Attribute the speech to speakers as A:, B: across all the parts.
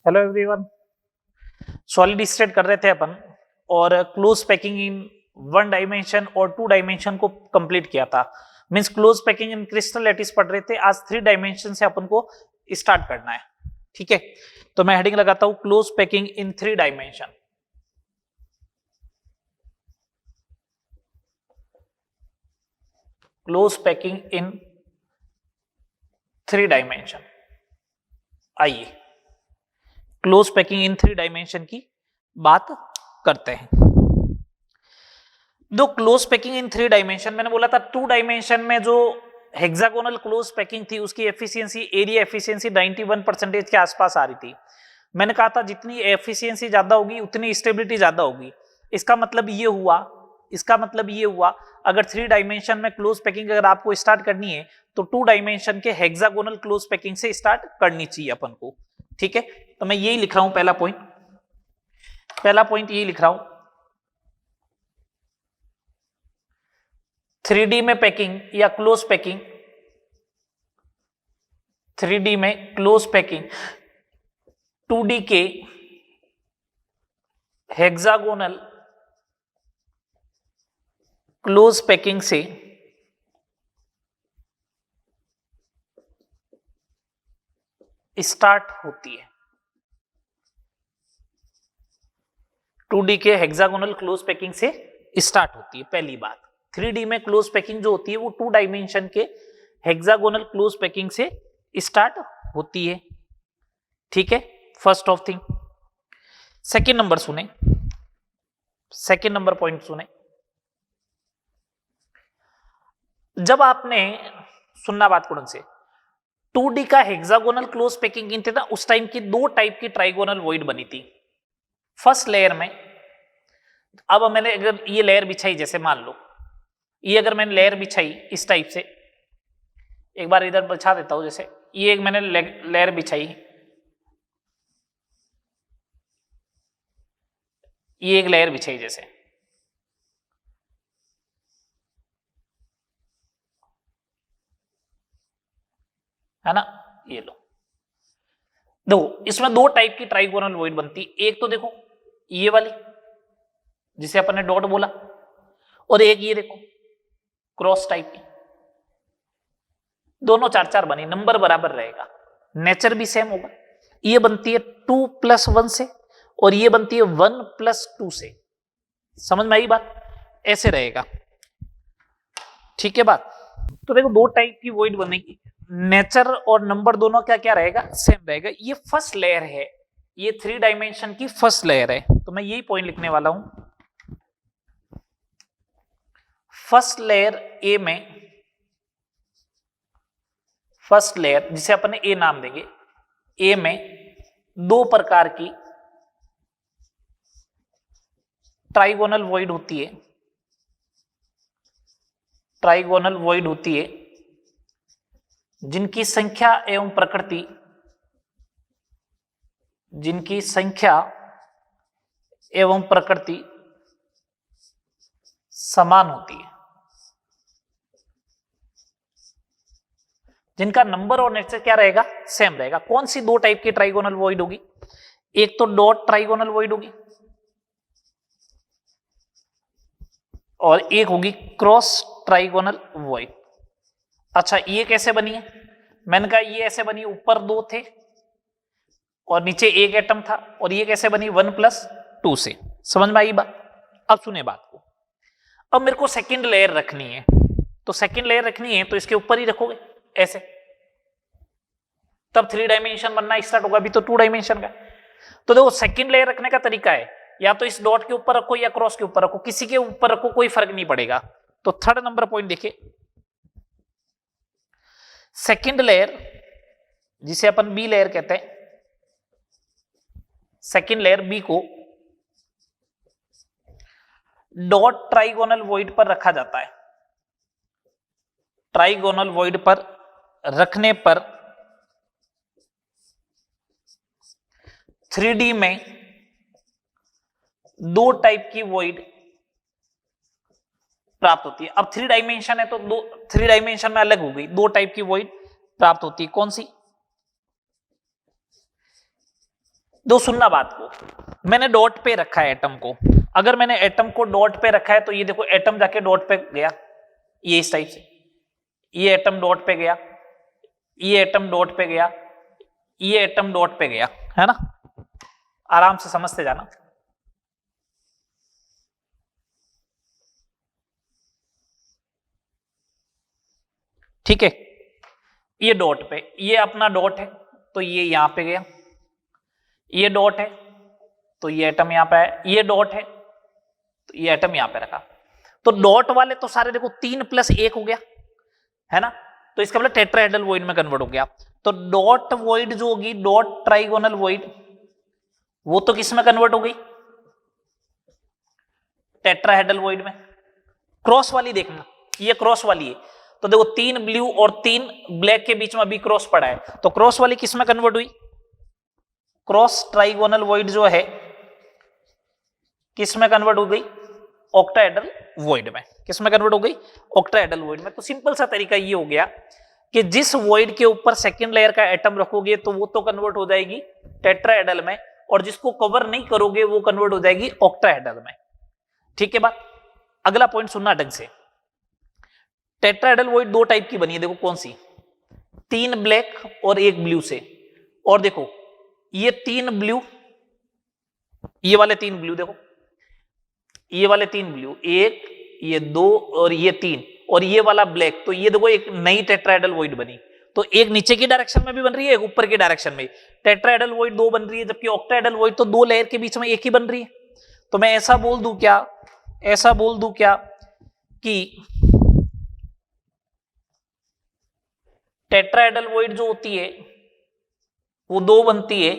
A: Hello everyone. Solid state कर रहे थे अपन और close packing in one dimension और टू डायमेंशन को कंप्लीट किया था। मींस क्लोज पैकिंग इन क्रिस्टल लैटिस पढ़ रहे थे। आज थ्री डायमेंशन से अपन को स्टार्ट करना है। ठीक है, तो मैं हेडिंग लगाता हूं close packing in three dimension. Close packing in three dimension. आइए close packing in three dimension की बात करते हैं। दो close packing in three dimension, मैंने बोला था टू डायमेंशन में जो हेक्सागोनल क्लोज पैकिंग थी उसकी एफिशिएंसी, एरिया एफिशिएंसी 91% के आसपास आ रही थी। मैंने कहा था जितनी एफिशिएंसी ज्यादा होगी उतनी स्टेबिलिटी ज्यादा होगी। इसका मतलब ये हुआ अगर थ्री डायमेंशन में क्लोज पैकिंग अगर आपको स्टार्ट करनी है तो टू डायमेंशन के हेक्सागोनल क्लोज पैकिंग से स्टार्ट करनी चाहिए अपन को। ठीक है, तो मैं यही लिख रहा हूं पहला पॉइंट यही लिख रहा हूं। 3D में पैकिंग या क्लोज पैकिंग, 3D में क्लोज पैकिंग 2D के हेक्सागोनल क्लोज पैकिंग से स्टार्ट होती है। 2D के हेक्सागोनल क्लोज पैकिंग से स्टार्ट होती है, पहली बात। 3D में क्लोज पैकिंग जो होती है वो टू डायमेंशन के हेक्सागोनल क्लोज पैकिंग से स्टार्ट होती है। ठीक है, first of thing. Second number point सुने। जब आपने सुनना बात कुड़न से 2D का हेक्सागोनल क्लोज पैकिंग गिनते ना, उस टाइम की दो टाइप की ट्राइगोनल वॉइड बनी थी। फर्स्ट लेयर में, अब मैंने अगर ये लेयर बिछाई, जैसे मान लो ये अगर मैंने लेयर बिछाई इस टाइप से, एक बार इधर बिछा देता हूं, जैसे ये एक मैंने लेयर बिछाई, ये एक लेयर बिछाई जैसे, है ना। ये लो, देखो इसमें दो टाइप की ट्राइगोनल वॉइड बनती। एक तो देखो ये वाली जिसे अपन ने डॉट बोला, और एक ये देखो क्रॉस टाइप की। दोनों 4-4 बनी, नंबर बराबर रहेगा, नेचर भी सेम होगा। ये बनती है 2+1 से और ये बनती है 1+2 से। समझ में आई बात? ऐसे रहेगा। ठीक है बात। तो देखो दो टाइप की वॉइड बनेगी, नेचर और नंबर दोनों क्या क्या रहेगा, सेम रहेगा। ये फर्स्ट लेयर है, ये थ्री डायमेंशन की फर्स्ट लेयर है। तो मैं यही पॉइंट लिखने वाला हूं। फर्स्ट लेयर ए में, फर्स्ट लेयर जिसे अपन ए नाम देंगे, ए में दो प्रकार की ट्राइगोनल वॉइड होती है। ट्राइगोनल वॉइड होती है जिनकी संख्या एवं प्रकृति, जिनकी संख्या एवं प्रकृति समान होती है, जिनका नंबर और नेचर क्या रहेगा, सेम रहेगा। कौन सी दो टाइप की ट्राइगोनल वॉइड होगी? एक तो डॉट ट्राइगोनल वॉइड होगी और एक होगी क्रॉस ट्राइगोनल वॉइड। अच्छा, ये कैसे बनी है? मैंने कहा ये ऐसे बनी, ऊपर दो थे और नीचे एक एटम था, और ये कैसे बनी 1+2 से। समझ में आई बात? अब सुने बात को। अब मेरे को सेकंड लेयर रखनी है, तो सेकंड लेयर रखनी है तो इसके ऊपर ही रखोगे ऐसे, तब थ्री डायमेंशन बनना स्टार्ट होगा। अभी तो टू डायमेंशन का। तो देखो सेकंड लेयर रखने का तरीका है, या तो इस डॉट के ऊपर रखो या क्रॉस के ऊपर रखो, किसी के ऊपर रखो, कोई फर्क नहीं पड़ेगा। तो थर्ड नंबर पॉइंट देखिए, सेकंड लेयर जिसे अपन बी लेयर कहते हैं, सेकंड लेयर बी को डॉट ट्राइगोनल वॉइड पर रखा जाता है। ट्राइगोनल वॉइड पर रखने पर 3D में दो टाइप की वॉइड प्राप्त होती है। अब थ्री डायमेंशन है तो दो, थ्री डायमेंशन में अलग हो गई, दो टाइप की वॉइड प्राप्त होती है। कौन सी? दो सुनना बात को, मैंने डॉट पे रखा है एटम को, अगर मैंने एटम को डॉट पे रखा है तो ये देखो एटम जाके डॉट पे गया, ये इस टाइप से, ये एटम डॉट पे गया, ये एटम डॉट पे गया, ये एटम डॉट पे गया, है ना, आराम से समझते जाना। ठीक है, ये डॉट पे, ये अपना डॉट है तो ये यहां पे गया, ये डॉट है तो ये एटम यहां पे है, ये डॉट है तो ये एटम यहां पे रखा, तो डॉट वाले तो सारे देखो 3+1 हो गया, है ना, तो इसका मतलब टेट्राहेड्रल वॉइड में कन्वर्ट हो गया। तो डॉट वॉइड जो होगी, डॉट ट्राइगोनल वॉइड, वो तो किस में कन्वर्ट हो गई, टेट्राहेड्रल वॉइड में। क्रॉस वाली देखना, ये क्रॉस वाली है, तो देखो 3 ब्लू और 3 ब्लैक के बीच में अभी क्रॉस पड़ा है, तो क्रॉस वाली किस में कन्वर्ट हुई, क्रॉस ट्राइगोनल वॉइड जो है किस में कन्वर्ट हो गई, ऑक्टाहेड्रल वॉइड में। किस में कन्वर्ट हो गई, ऑक्टाहेड्रल वॉइड में। तो सिंपल सा तरीका ये हो गया कि जिस वॉइड के ऊपर सेकंड लेयर का एटम रखोगे तो वो तो कन्वर्ट हो जाएगी टेट्राहेड्रल में, और जिसको कवर नहीं करोगे वो कन्वर्ट हो जाएगी ऑक्टाहेड्रल में। ठीक है बात, अगला पॉइंट सुनना ढंग से। टेट्राहेड्रल वॉइड दो टाइप की बनी है, देखो कौन सी, 3 ब्लैक और 1 ब्लू से। और देखो ये 3 ब्लू, ये वाले 3 ब्लू, देखो ये वाले 3 ब्लू, 1, ये 2 और ये 3, और ये वाला ब्लैक, तो ये देखो एक नई टेट्राहेड्रल वॉइड बनी। तो एक नीचे की डायरेक्शन में भी बन रही है, एक ऊपर की डायरेक्शन में। टेट्राहेड्रल वॉइड 2 बन रही है, जबकि ऑक्टाहेड्रल वॉइड तो 2 लेयर के बीच में एक ही बन रही है। तो मैं ऐसा बोल दूं क्या, ऐसा बोल दूं क्या कि टेट्राहेड्रल वॉइड जो होती है वो 2 बनती है,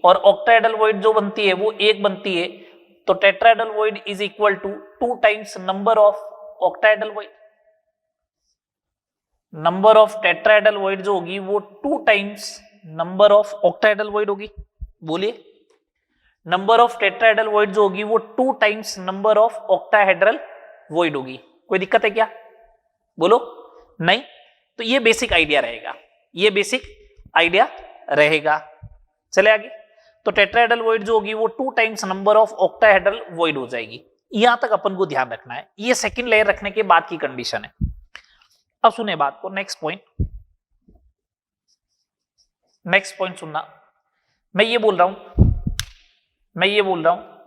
A: और ऑक्टाहेड्रल वॉइड जो बनती है वो 1 बनती है। तो tetrahedral void is equal to 2 times number of octahedral void. Number of tetrahedral void जो होगी वो 2 times number of octahedral void होगी। बोलिए, नंबर ऑफ टेट्राहेड्रल वॉइड जो होगी वो 2 times number of octahedral void होगी। कोई दिक्कत है क्या, बोलो, नहीं। तो ये बेसिक आइडिया रहेगा, ये बेसिक आइडिया रहेगा। चले आगे, तो टेट्राहेड्रल वॉइड जो होगी वो 2 times number of octahedral void हो जाएगी। यहां तक अपन को ध्यान रखना है, ये सेकंड लेयर रखने के बाद की कंडीशन है। अब सुने बात को, नेक्स्ट पॉइंट, नेक्स्ट पॉइंट सुनना। मैं ये बोल रहा हूं, मैं ये बोल रहा हूं,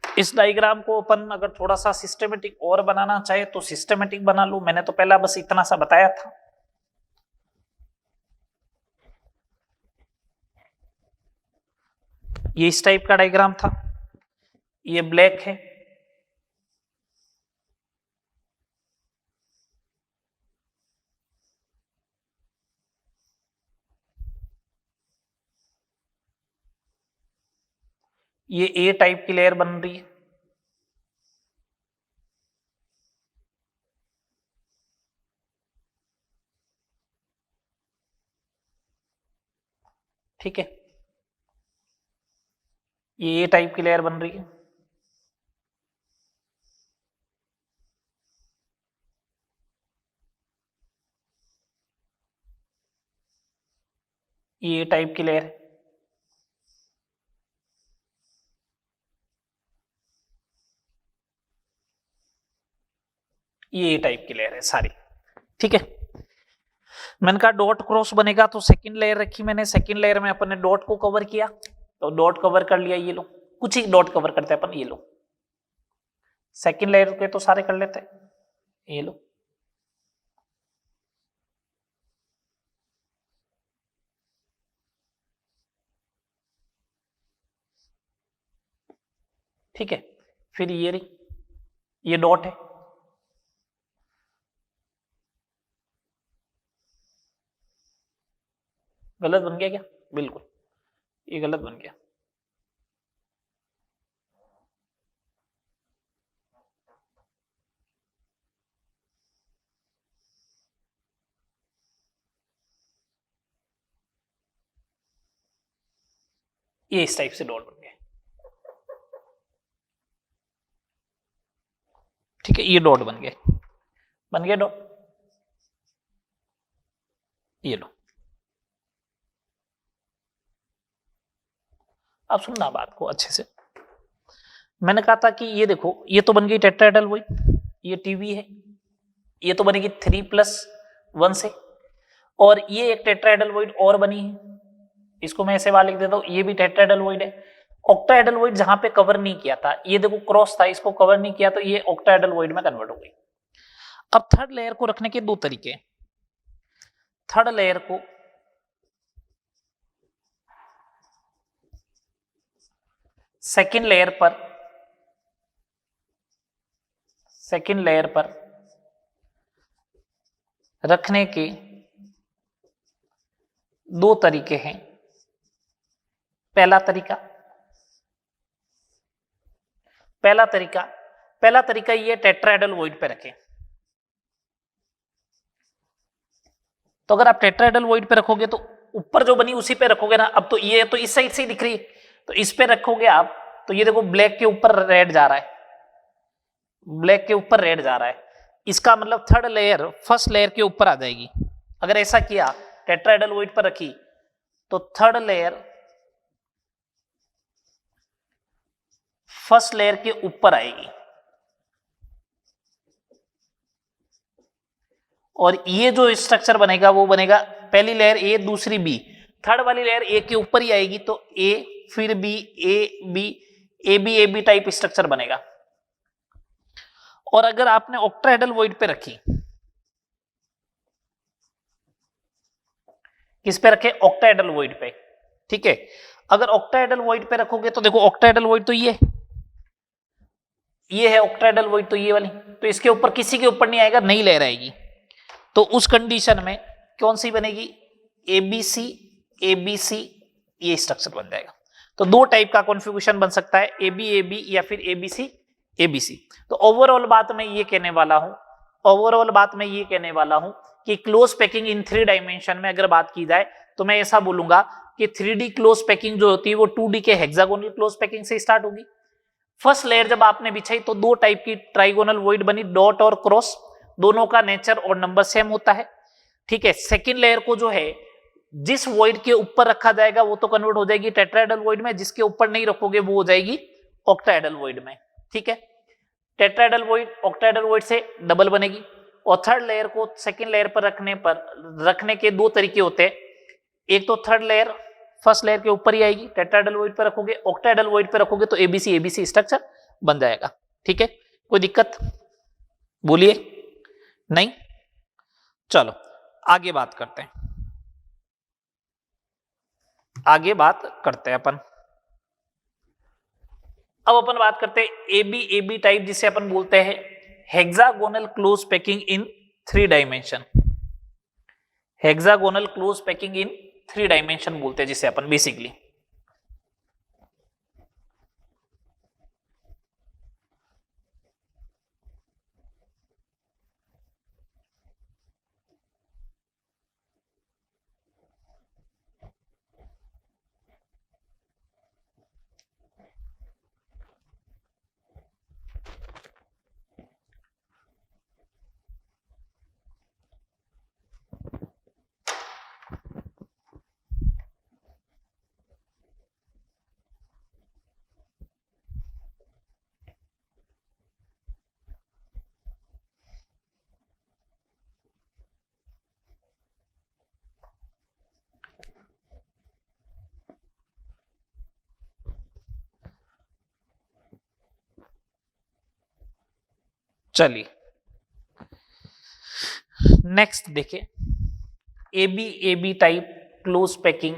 A: इस डायग्राम को अपन अगर थोड़ा सा सिस्टमेटिक और बनाना चाहे तो सिस्टमेटिक बना लो। मैंने तो पहला बस इतना सा बताया था। ये इस टाइप का डायग्राम था, ये ब्लैक है, ये ए टाइप की लेयर बन रही है, ठीक है, ये ए टाइप की लेयर बन रही है, ये ए टाइप की लेयर है, ये ए टाइप की लेयर है सारी, ठीक है। मैंने कहा डॉट क्रॉस बनेगा तो सेकंड लेयर रखी मैंने, सेकंड लेयर में अपन ने डॉट को कवर किया, तो डॉट कवर कर लिया, ये लो, कुछ ही डॉट कवर करते हैं अपन, ये लो, सेकंड लेयर के तो सारे कर लेते हैं, ये लो, ठीक है। फिर ये रही, ये डॉट है, गलत बन गया क्या, बिल्कुल ये गलत बन गया, ये इस टाइप से डॉट बन गया, ठीक है, ये डॉट बन गया, बन गया डॉट, ये लो, अब सुनना बात को अच्छे से। मैंने कहा था कि ये देखो, ये तो बन गई टेट्राहेड्रल वॉइड, ये टीवी है, ये तो बनेगी 3+1 से, और ये एक टेट्राहेड्रल वॉइड और बनी है, इसको मैं ऐसे वाले लिख देता हूं, ये भी टेट्राहेड्रल वॉइड है। ऑक्टाहेड्रल वॉइड जहां पे कवर नहीं किया था, ये देखो क्रॉस था, इसको कवर नहीं किया, तो ये ऑक्टाहेड्रल वॉइड में कन्वर्ट हो गई। अब थर्ड लेयर को रखने के दो तरीके। थर्ड लेयर को सेकेंड लेयर पर रखने के दो तरीके हैं। पहला तरीका ये टेट्राहेड्रल वॉइड पे रखें। तो अगर आप टेट्राहेड्रल वॉइड पे रखोगे तो ऊपर जो बनी उसी पे रखोगे ना। अब तो ये तो इस साइड से ही दिख रही है, तो इस पे रखोगे आप, तो ये देखो ब्लैक के ऊपर रेड जा रहा है, ब्लैक के ऊपर रेड जा रहा है, इसका मतलब थर्ड लेयर फर्स्ट लेयर के ऊपर आ जाएगी। अगर ऐसा किया, टेट्राहेड्रल वॉइड पर रखी, तो थर्ड लेयर फर्स्ट लेयर के ऊपर आएगी, और ये जो स्ट्रक्चर बनेगा वो बनेगा पहली लेयर ए, दूसरी बी, थर्ड वाली लेयर ए के ऊपर ही आएगी, तो ए फिर B, A B type structure बनेगा। और अगर आपने ऑक्टाहेड्रल वॉइड पे रखी, किस पे रखे? ऑक्टाहेड्रल वॉइड पे, ठीक है। अगर ऑक्टाहेड्रल वॉइड पे रखोगे तो देखो ऑक्टाहेड्रल वॉइड तो ये है ऑक्टाहेड्रल वॉइड, तो ये वाली, तो इसके ऊपर किसी के ऊपर नहीं आएगा, नई लेयर आएगी। तो उस कंडीशन में कौन सी बनेगी? एबीसी, ये स्ट्रक्चर बन जाएगा। तो दो टाइप का कॉन्फ़िगरेशन बन सकता है, एबी या फिर एबीसी। तो ओवरऑल बात मैं ये कहने वाला हूं कि क्लोज पैकिंग इन 3 डायमेंशन में अगर बात की जाए तो मैं ऐसा बोलूंगा कि 3D क्लोज पैकिंग जो होती है वो 2D के हेक्सागोनल क्लोज पैकिंग से स्टार्ट होगी। फर्स्ट लेयर जब आपने बिछाई तो दो टाइप की ट्राइगोनल वॉइड बनी, डॉट और क्रॉस, दोनों का नेचर और नंबर सेम होता है, ठीक है। सेकेंड लेयर को जो है जिस वॉइड के ऊपर रखा जाएगा वो तो कन्वर्ट हो जाएगी टेट्राहेड्रल वॉइड में, जिसके ऊपर नहीं रखोगे वो हो जाएगी ऑक्टाहेड्रल वॉइड में, ठीक है। टेट्राहेड्रल वॉइड ऑक्टाहेड्रल वॉइड से डबल बनेगी। और थर्ड लेयर को सेकेंड लेयर पर रखने के दो तरीके होते हैं। एक तो थर्ड लेयर फर्स्ट लेयर के ऊपर ही आएगी, टेट्राहेड्रल वॉइड पर रखोगे, ऑक्टाहेड्रल वॉइड पर रखोगे तो एबीसी स्ट्रक्चर बन जाएगा, ठीक है। कोई दिक्कत बोलिए? नहीं? चलो आगे बात करते हैं अपन। अब अपन बात करते हैं एबी टाइप, जिसे अपन बोलते हैं हेक्सागोनल क्लोज पैकिंग इन 3 डायमेंशन। हेक्सागोनल क्लोज पैकिंग इन 3 डायमेंशन बोलते हैं जिसे अपन बेसिकली। चलिए नेक्स्ट देखिए, एबी टाइप क्लोज पैकिंग।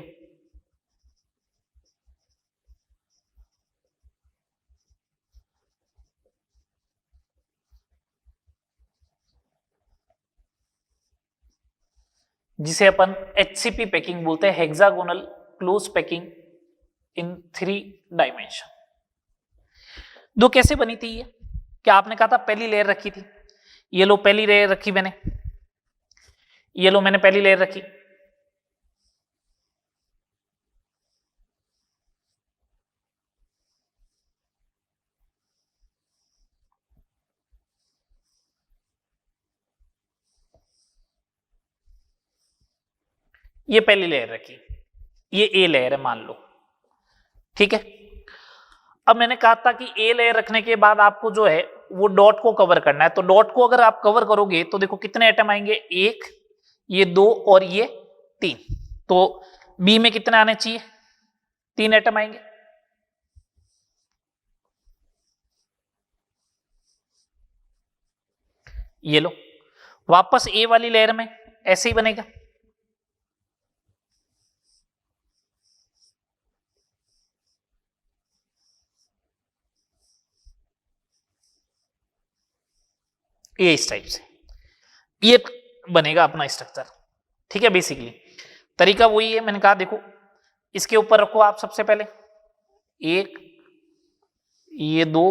A: जिसे अपन HCP पैकिंग बोलते हैं, हेक्सागोनल क्लोज पैकिंग इन 3 डायमेंशन। दो कैसे बनी थी ये? क्या आपने कहा था पहली लेयर रखी थी, ये लो पहली लेयर रखी मैंने, ये लो मैंने पहली लेयर रखी, ये पहली लेयर रखी, ये ए लेयर है मान लो, ठीक है। अब मैंने कहा था कि ए लेयर रखने के बाद आपको जो है वो डॉट को कवर करना है। तो डॉट को अगर आप कवर करोगे तो देखो कितने एटम आएंगे, एक, ये दो और ये तीन। तो बी में कितने आने चाहिए, 3 एटम आएंगे। ये लो, वापस ए वाली लेयर में ऐसे ही बनेगा। ये इस टाइप से ये बनेगा अपना स्ट्रक्चर। ठीक है, बेसिकली तरीका वही है। मैंने कहा देखो इसके ऊपर रखो आप सबसे पहले एक, ये दो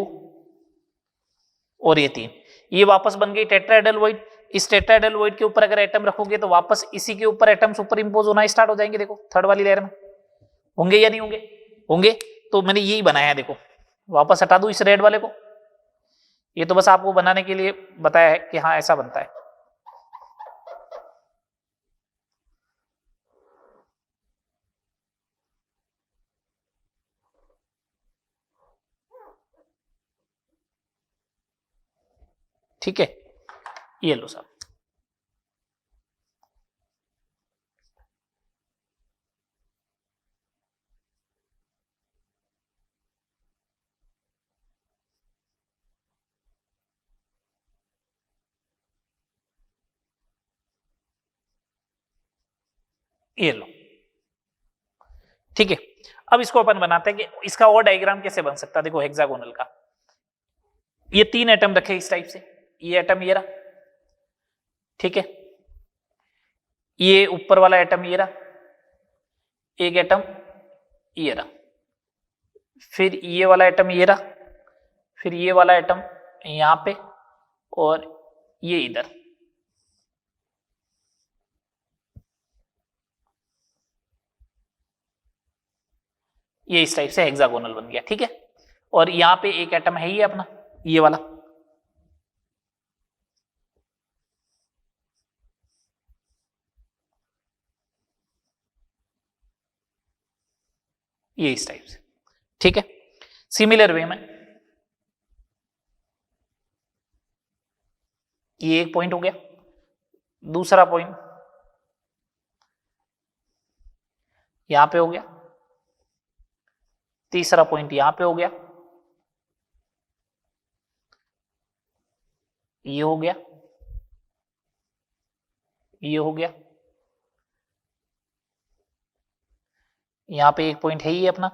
A: और ये तीन, ये वापस बन गई टेट्राहेड्रल। इस टेट्राहेड्रल के ऊपर अगर एटम रखोगे तो वापस इसी के ऊपर एटम सुपर इंपोज होना स्टार्ट हो जाएंगे। देखो थर्ड वाली लेयर में होंगे या नहीं होंगे, होंगे। तो मैंने यही बनाया है, देखो वापस हटा दूं इस रेड वाले को। ये तो बस आपको बनाने के लिए बताया है कि हाँ ऐसा बनता है। ठीक है, ये लो साहब। ये लो, ठीक है। अब इसको अपन बनाते हैं कि इसका और डायग्राम कैसे बन सकता है। देखो हेक्सागोनल का, ये 3 एटम रखे इस टाइप से, ये एटम ये रहा, ठीक है। ये ऊपर वाला एटम ये रहा, एक एटम ये रहा, फिर ये वाला एटम ये रहा, फिर ये वाला एटम यहां पे और ये इधर। ये इस टाइप से हेक्सागोनल बन गया, ठीक है। और यहां पे एक एटम है ये अपना, ये वाला, ये इस टाइप से, ठीक है। सिमिलर वे में ये एक पॉइंट हो गया, दूसरा पॉइंट यहां पे हो गया, तीसरा पॉइंट यहां पे हो गया, ये हो गया, ये हो गया, यहां पे एक पॉइंट है ही अपना,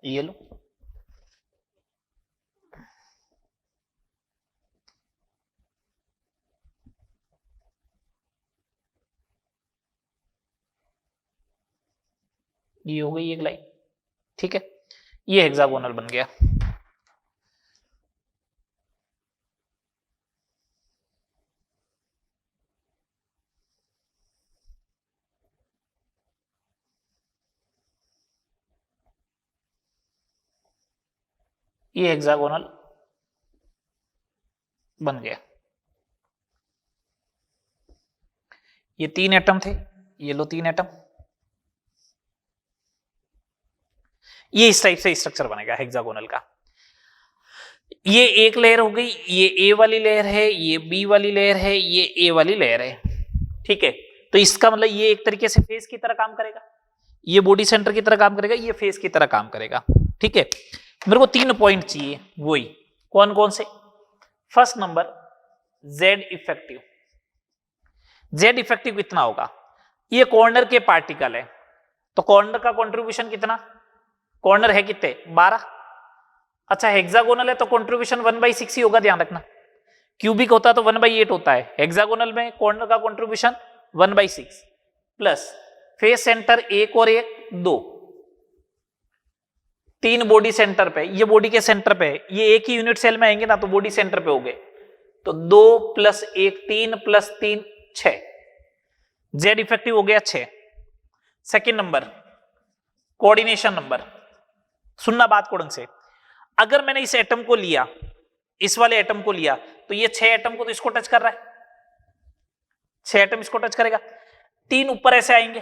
A: ये लो, ये हो गई एक लाइन, ठीक है। ये हेक्सागोनल बन गया। ये हेक्सागोनल बन गया। ये 3 एटम थे, ये लो 3 एटम, ये इस टाइप से स्ट्रक्चर बनेगा हेक्सागोनल का। ये एक लेयर हो गई, ये ए वाली लेयर है, ये बी वाली लेयर है, ये ए वाली लेयर है, ठीक है। तो इसका मतलब ये एक तरीके से फेस की तरह काम करेगा, ये बॉडी सेंटर की तरह काम करेगा, ये फेस की तरह काम करेगा, ठीक है। मेरे को 3 पॉइंट चाहिए, वही कौन कौन से। First number Z effective. Z effective कितना होगा, ये कॉर्नर के पार्टिकल है, तो कॉर्नर का कंट्रीब्यूशन कितना, कॉर्नर है कितने 12। अच्छा हेक्सागोनल है तो कंट्रीब्यूशन 1/6 ही होगा, ध्यान रखना। क्यूबिक होता तो 1/8 होता है, हेक्सागोनल में कॉर्नर का कंट्रीब्यूशन 1/6 प्लस फेस सेंटर एक और एक 2, 3 बॉडी सेंटर पे, ये बॉडी के सेंटर पे, ये एक ही यूनिट सेल में आएंगे ना तो बॉडी सेंटर पे हो गए, तो 2 + 1 3 + 3 6, जेड इफेक्टिव हो गया 6। सेकेंड नंबर कोऑर्डिनेशन नंबर, सुनना बात कोड़न से। अगर मैंने इस एटम को लिया, इस वाले एटम को लिया, तो ये 6 एटम को तो इसको टच कर रहा है, 6 एटम इसको टच करेगा। 3 ऊपर ऐसे आएंगे,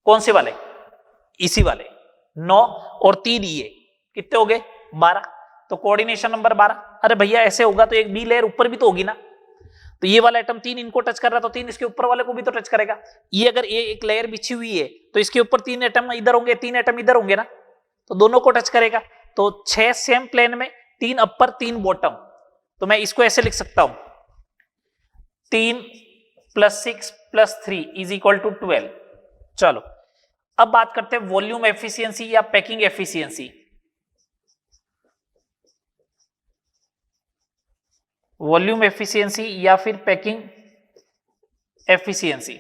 A: कौन से वाले, इसी वाले 9 और 3 ये कितने हो गए 12, तो कोऑर्डिनेशन नंबर 12। अरे भैया ऐसे होगा तो एक बी लेयर ऊपर भी तो होगी ना, तो ये वाला एटम 3 इनको टच कर रहा तो 3 इसके ऊपर वाले को भी तो टच करेगा। ये अगर ये एक लेयर बिछी हुई है तो इसके ऊपर 3 एटम इधर होंगे, 3 एटम इधर होंगे ना, तो दोनों को टच करेगा। तो 6 सेम प्लेन में 3 अपर 3 बॉटम, तो मैं इसको ऐसे लिख सकता हूं 3 + 6 + 3 = 12। चलो अब बात करते हैं वॉल्यूम एफिशिएंसी या पैकिंग एफिशिएंसी। वॉल्यूम एफिशिएंसी या फिर पैकिंग एफिशिएंसी,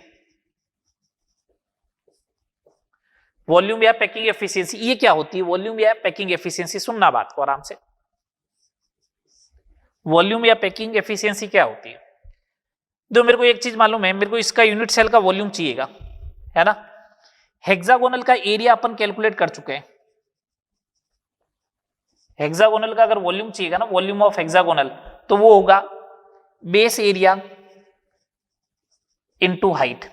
A: वॉल्यूम या पैकिंग एफिशिएंसी ये क्या होती है? वॉल्यूम या पैकिंग एफिशिएंसी, सुनना बात को आराम से। वॉल्यूम या पैकिंग एफिशिएंसी क्या होती है? जो मेरे को एक चीज मालूम है, मेरे को इसका यूनिट सेल का वॉल्यूम चाहिएगा, है ना। हेक्सागोनल का एरिया अपन कैलकुलेट कर चुके हैं। हेक्सागोनल का अगर वॉल्यूम चाहिएगा ना, वॉल्यूम ऑफ हेक्सागोनल, तो वो होगा बेस एरिया इनटू हाइट।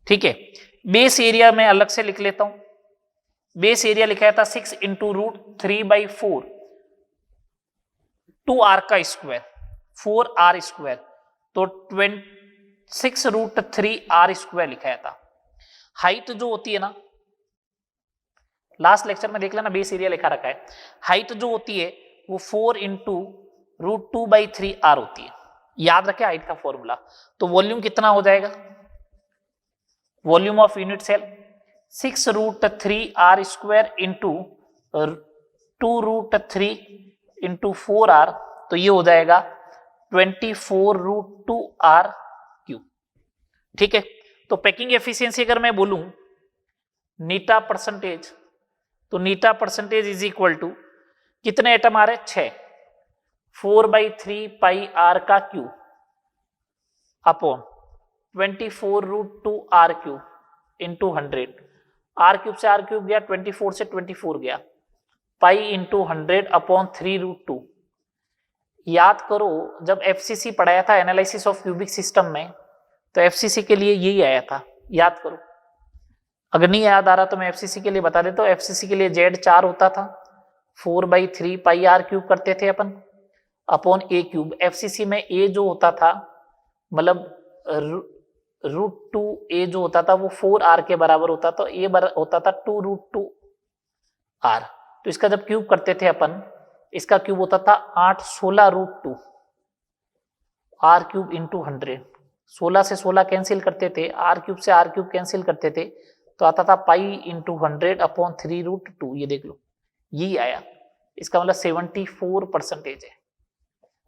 A: ठीक है, बेस एरिया मैं अलग से लिख लेता हूं। बेस एरिया लिखा था 6 × √3/4 2r का स्क्वायर 4r², तो 6√3r² लिखा था। हाइट जो होती है ना, लास्ट लेक्चर में देख लेना बेस एरिया लिखा रखा है। हाइट जो होती है वो 4 × √2/3r होती है, याद रखे हाइट का फॉर्मूला। तो वॉल्यूम कितना हो जाएगा? Volume of unit cell 6√3r² × 2√3 × 4r, तो ये हो जाएगा 24√2r³। ठीक है, तो पैकिंग एफिशिएंसी अगर मैं बोलूं नीटा परसेंटेज, तो नीटा परसेंटेज इज इक्वल टू कितने एटम आ रहे? 6, 4/3πr³ upon 24√2r³ into 100। r³ से r³ गया, 24 से 24 गया, पाई इंटू 100 अपॉन 3√2। याद करो जब एफसीसी पढ़ाया था एनालिसिस ऑफ क्यूबिक सिस्टम में, तो एफसीसी के लिए यही आया था, याद करो। अगर नहीं याद आ रहा तो मैं एफसीसी के लिए बता देता हूं। एफसीसी के लिए Z4 होता था, 4/3πr³ करते थे अपन अपॉन a³। एफसीसी में a जो होता था, मतलब √2a जो होता था वो 4r के बराबर होता, तो a होता था 2√2r। तो इसका जब क्यूब करते थे अपन, इसका क्यूब होता था 8/16√2 r³ इंटू 100। 16 से 16 कैंसिल करते थे, r³ से r³ कैंसिल करते थे, तो आता था पाई इंटू 100 अपॉन 3√2। ये देख लो, यही आया। इसका मतलब 74% है।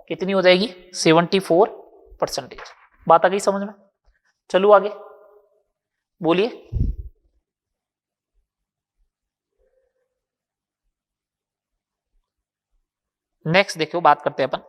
A: कितनी हो जाएगी? 74%। बात आ गई समझ में? चलो आगे बोलिए। नेक्स्ट देखो, बात करते हैं अपन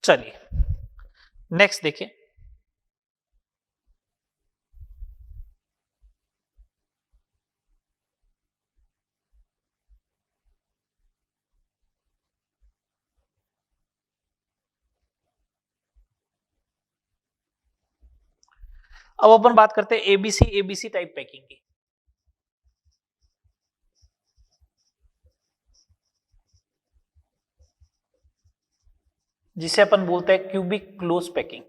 A: चलिए नेक्स्ट देखिए। अब अपन बात करते हैं एबीसी टाइप पैकिंग की। जिसे अपन बोलते हैं क्यूबिक क्लोज पैकिंग,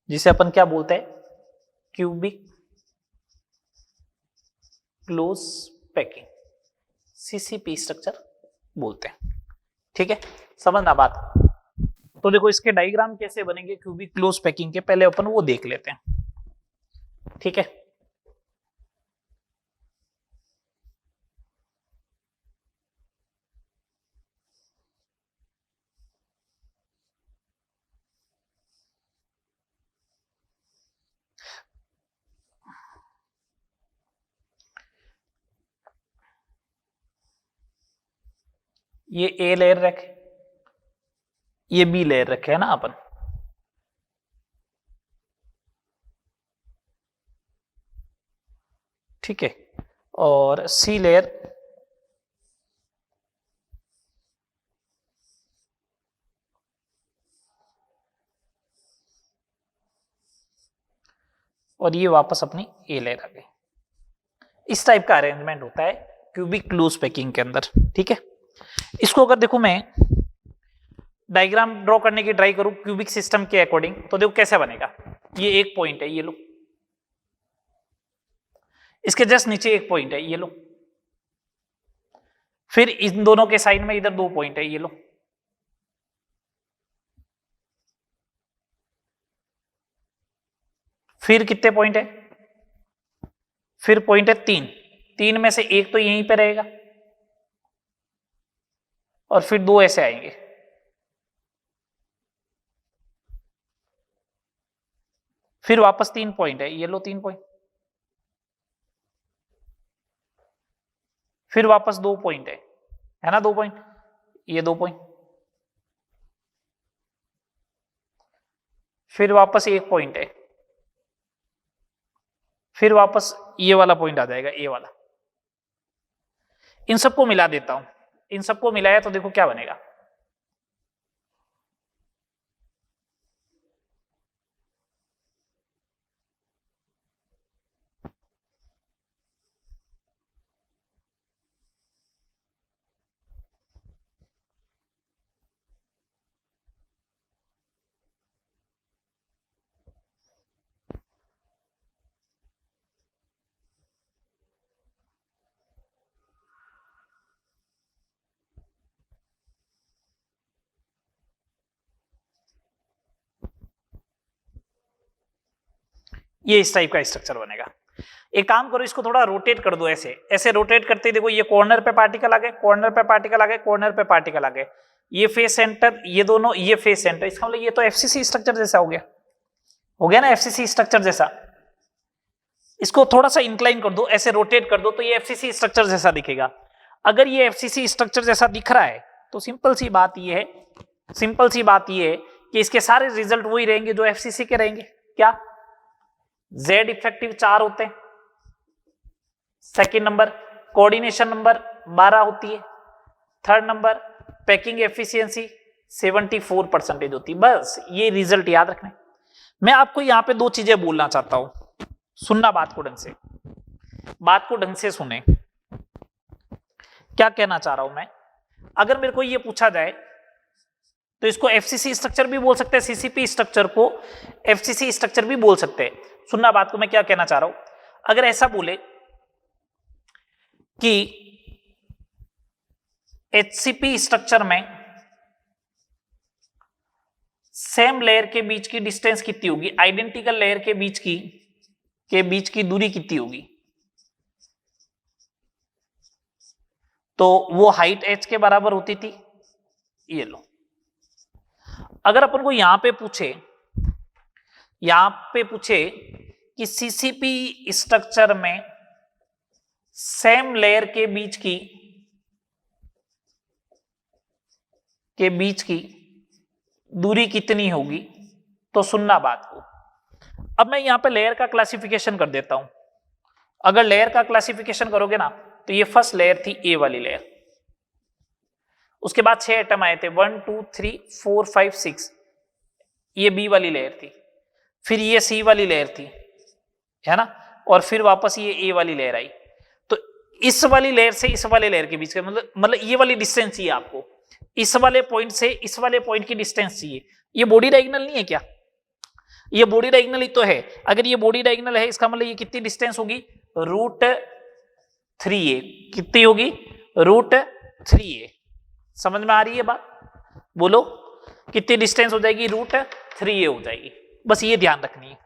A: जिसे अपन क्या बोलते हैं, cubic close packing, CCP structure बोलते हैं। ठीक है, समझना बात। तो देखो इसके डायग्राम कैसे बनेंगे क्यूबिक क्लोज पैकिंग के, पहले अपन वो देख लेते हैं। ठीक है, ये ए लेयर रखे, ये बी लेयर रखे है ना अपन। ठीक है, और सी लेयर और ये वापस अपनी ए लेयर आ गई। इस टाइप का अरेंजमेंट होता है क्यूबिक क्लोज पैकिंग के अंदर। ठीक है, इसको अगर देखो मैं डायग्राम ड्रॉ करने की ट्राई करूं क्यूबिक सिस्टम के अकॉर्डिंग, तो देखो कैसे बनेगा। ये एक पॉइंट है, ये लो, इसके जस्ट नीचे एक पॉइंट है, ये लो, फिर इन दोनों के साइड में इधर दो पॉइंट है, ये लो, फिर कितने पॉइंट है, फिर पॉइंट है तीन, तीन में से एक तो यहीं पे रहेगा और फिर दो ऐसे आएंगे। फिर वापस तीन पॉइंट है, ये लो तीन पॉइंट, फिर वापस दो पॉइंट है ना, दो पॉइंट, ये दो पॉइंट, फिर वापस एक पॉइंट है, फिर वापस ये वाला पॉइंट आ जाएगा, ये वाला। इन सबको मिला देता हूं, इन सबको मिलाया तो देखो क्या बनेगा। ये इस टाइप का स्ट्रक्चर बनेगा। एक काम करो, इसको थोड़ा रोटेट कर दो, ऐसे ऐसे रोटेट करते ही देखो ये कॉर्नर पे पार्टिकल आ गए, कॉर्नर पे पार्टिकल आ गए, कॉर्नर पे पार्टिकल आ गए, ये फेस सेंटर, ये दोनों, ये फेस सेंटर। इसका मतलब ये तो एफसीसी स्ट्रक्चर जैसा हो गया ना, एफसीसी स्ट्रक्चर जैसा। इसको थोड़ा सा इंक्लाइन कर दो, ऐसे रोटेट कर दो, तो ये एफसीसी स्ट्रक्चर जैसा दिखेगा। अगर ये एफसीसी स्ट्रक्चर जैसा दिख रहा है तो सिंपल सी बात ये है, सिंपल सी बात ये है कि इसके सारे रिजल्ट वही रहेंगे जो एफसीसी के रहेंगे। क्या? जेड इफेक्टिव 4 होते हैं, सेकेंड नंबर कोऑर्डिनेशन नंबर 12 होती है, थर्ड नंबर पैकिंग एफिशिएंसी 74% होती है। बस ये रिजल्ट याद रखना है। मैं आपको यहां पे दो चीजें बोलना चाहता हूं, सुनना बात को ढंग से, बात को ढंग से सुने। क्या कहना चाह रहा हूं मैं? अगर मेरे को ये पूछा जाए तो इसको एफसीसी स्ट्रक्चर भी बोल सकते हैं, सीसीपी स्ट्रक्चर को एफसीसी स्ट्रक्चर भी बोल सकते हैं। सुनना बात को, मैं क्या कहना चाह रहा हूं। अगर ऐसा बोले कि एचसीपी स्ट्रक्चर में सेम लेयर के बीच की डिस्टेंस कितनी होगी, आइडेंटिकल लेयर के बीच की दूरी कितनी होगी, तो वो हाइट h के बराबर होती थी। ये लो, अगर अपन को यहां पे पूछे कि सीसीपी स्ट्रक्चर में सेम लेयर के बीच की दूरी कितनी होगी, तो सुनना बात को। अब मैं यहां पे लेयर का क्लासिफिकेशन कर देता हूं। अगर लेयर का क्लासिफिकेशन करोगे ना, तो ये फर्स्ट लेयर थी ए वाली लेयर, उसके बाद 6 एटम आए थे 1 2 3 4 5 6, ये बी वाली लेयर थी, फिर ये सी वाली लेयर थी, है ना, और फिर वापस ये ए वाली लेयर आई। तो इस वाली लेयर से इस वाली लेयर के बीच का मतलब ये वाली डिस्टेंस ही आपको। इस वाले पॉइंट से इस वाले पॉइंट की डिस्टेंस चाहिए। ये बॉडी डायगोनल नहीं है क्या? ये बॉडी डायगोनल ही तो है। अगर ये बॉडी डायगोनल है इसका मतलब ये कितनी डिस्टेंस होगी? √3a। कितनी होगी? √3a। समझ में आ रही है बात? बोलो कितनी डिस्टेंस हो जाएगी? √3a हो जाएगी। बस ये ध्यान रखनी है।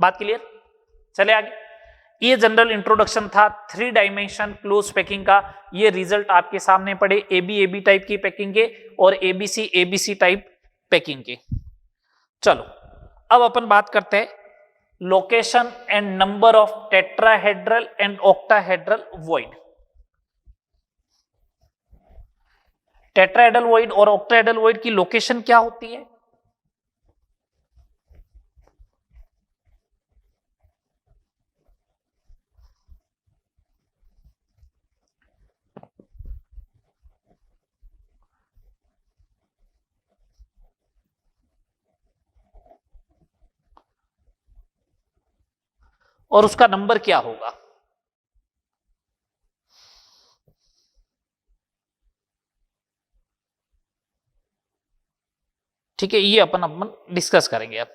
A: बात क्लियर? चले आगे। ये जनरल इंट्रोडक्शन था 3 डायमेंशन क्लोज पैकिंग का। ये रिजल्ट आपके सामने पड़े एबी टाइप की पैकिंग के और एबीसी टाइप पैकिंग के। चलो अब अपन बात करते हैं location and number of tetrahedral and octahedral void. Tetrahedral void और ऑक्टाहेड्रल वॉइड की लोकेशन क्या होती है? और उसका नंबर क्या होगा? ठीक है, ये अपन डिस्कस करेंगे अब।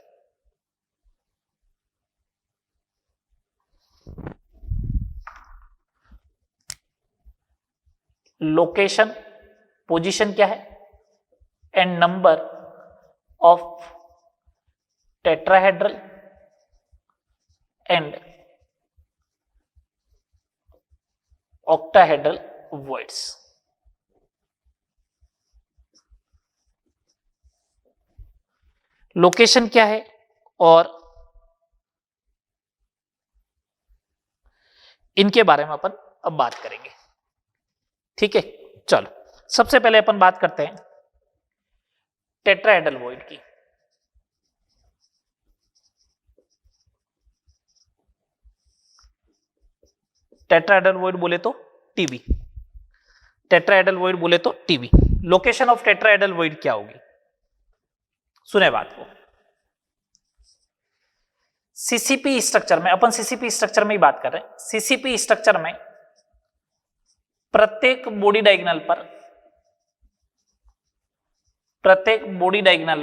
A: लोकेशन, पोजीशन क्या है, and number of tetrahedral and octahedral voids. Location क्या है और इनके बारे में अपन अब बात करेंगे। ठीक है, चलो सबसे पहले अपन बात करते हैं टेट्राहेड्रल वॉइड की। टेट्राहेड्रल वॉइड बोले तो टीबी, टेट्राहेड्रल वॉइड बोले तो TB. Location of tetrahedral void क्या होगी? सुने बात को। सीसीपी स्ट्रक्चर में, अपन सीसीपी स्ट्रक्चर में ही बात कर रहे हैं। सीसीपी स्ट्रक्चर में प्रत्येक बॉडी डायगोनल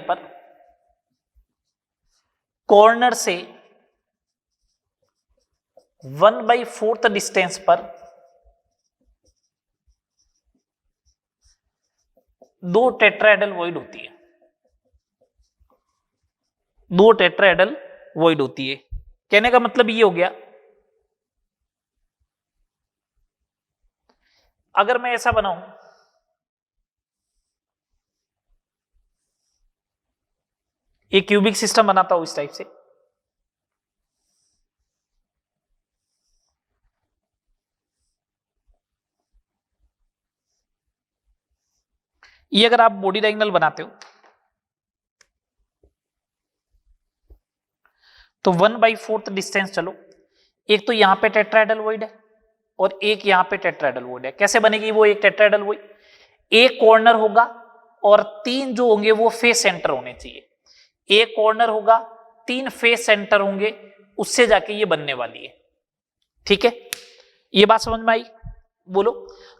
A: पर कॉर्नर से 1/4 डिस्टेंस पर 2 टेट्राहेड्रल वॉइड होती है। 2 टेट्राहेड्रल वॉइड होती है। कहने का मतलब ये हो गया, अगर मैं ऐसा बनाऊं, एक क्यूबिक सिस्टम बनाता हूं इस टाइप से, ये अगर आप बॉडी डायगोनल बनाते हो तो 1/4 डिस्टेंस, चलो एक तो यहां पे टेट्राहेड्रल वॉइड है और एक यहां पे टेट्राहेड्रल वॉइड है। कैसे बनेगी वो एक टेट्राहेड्रल वॉइड? एक कॉर्नर होगा और 3 जो होंगे वो फेस सेंटर होने चाहिए। एक कॉर्नर होगा, 3 फेस सेंटर होंगे, उससे जाके ये बनने वाली है। ठीक है, ये बात समझ में आई? बोलो।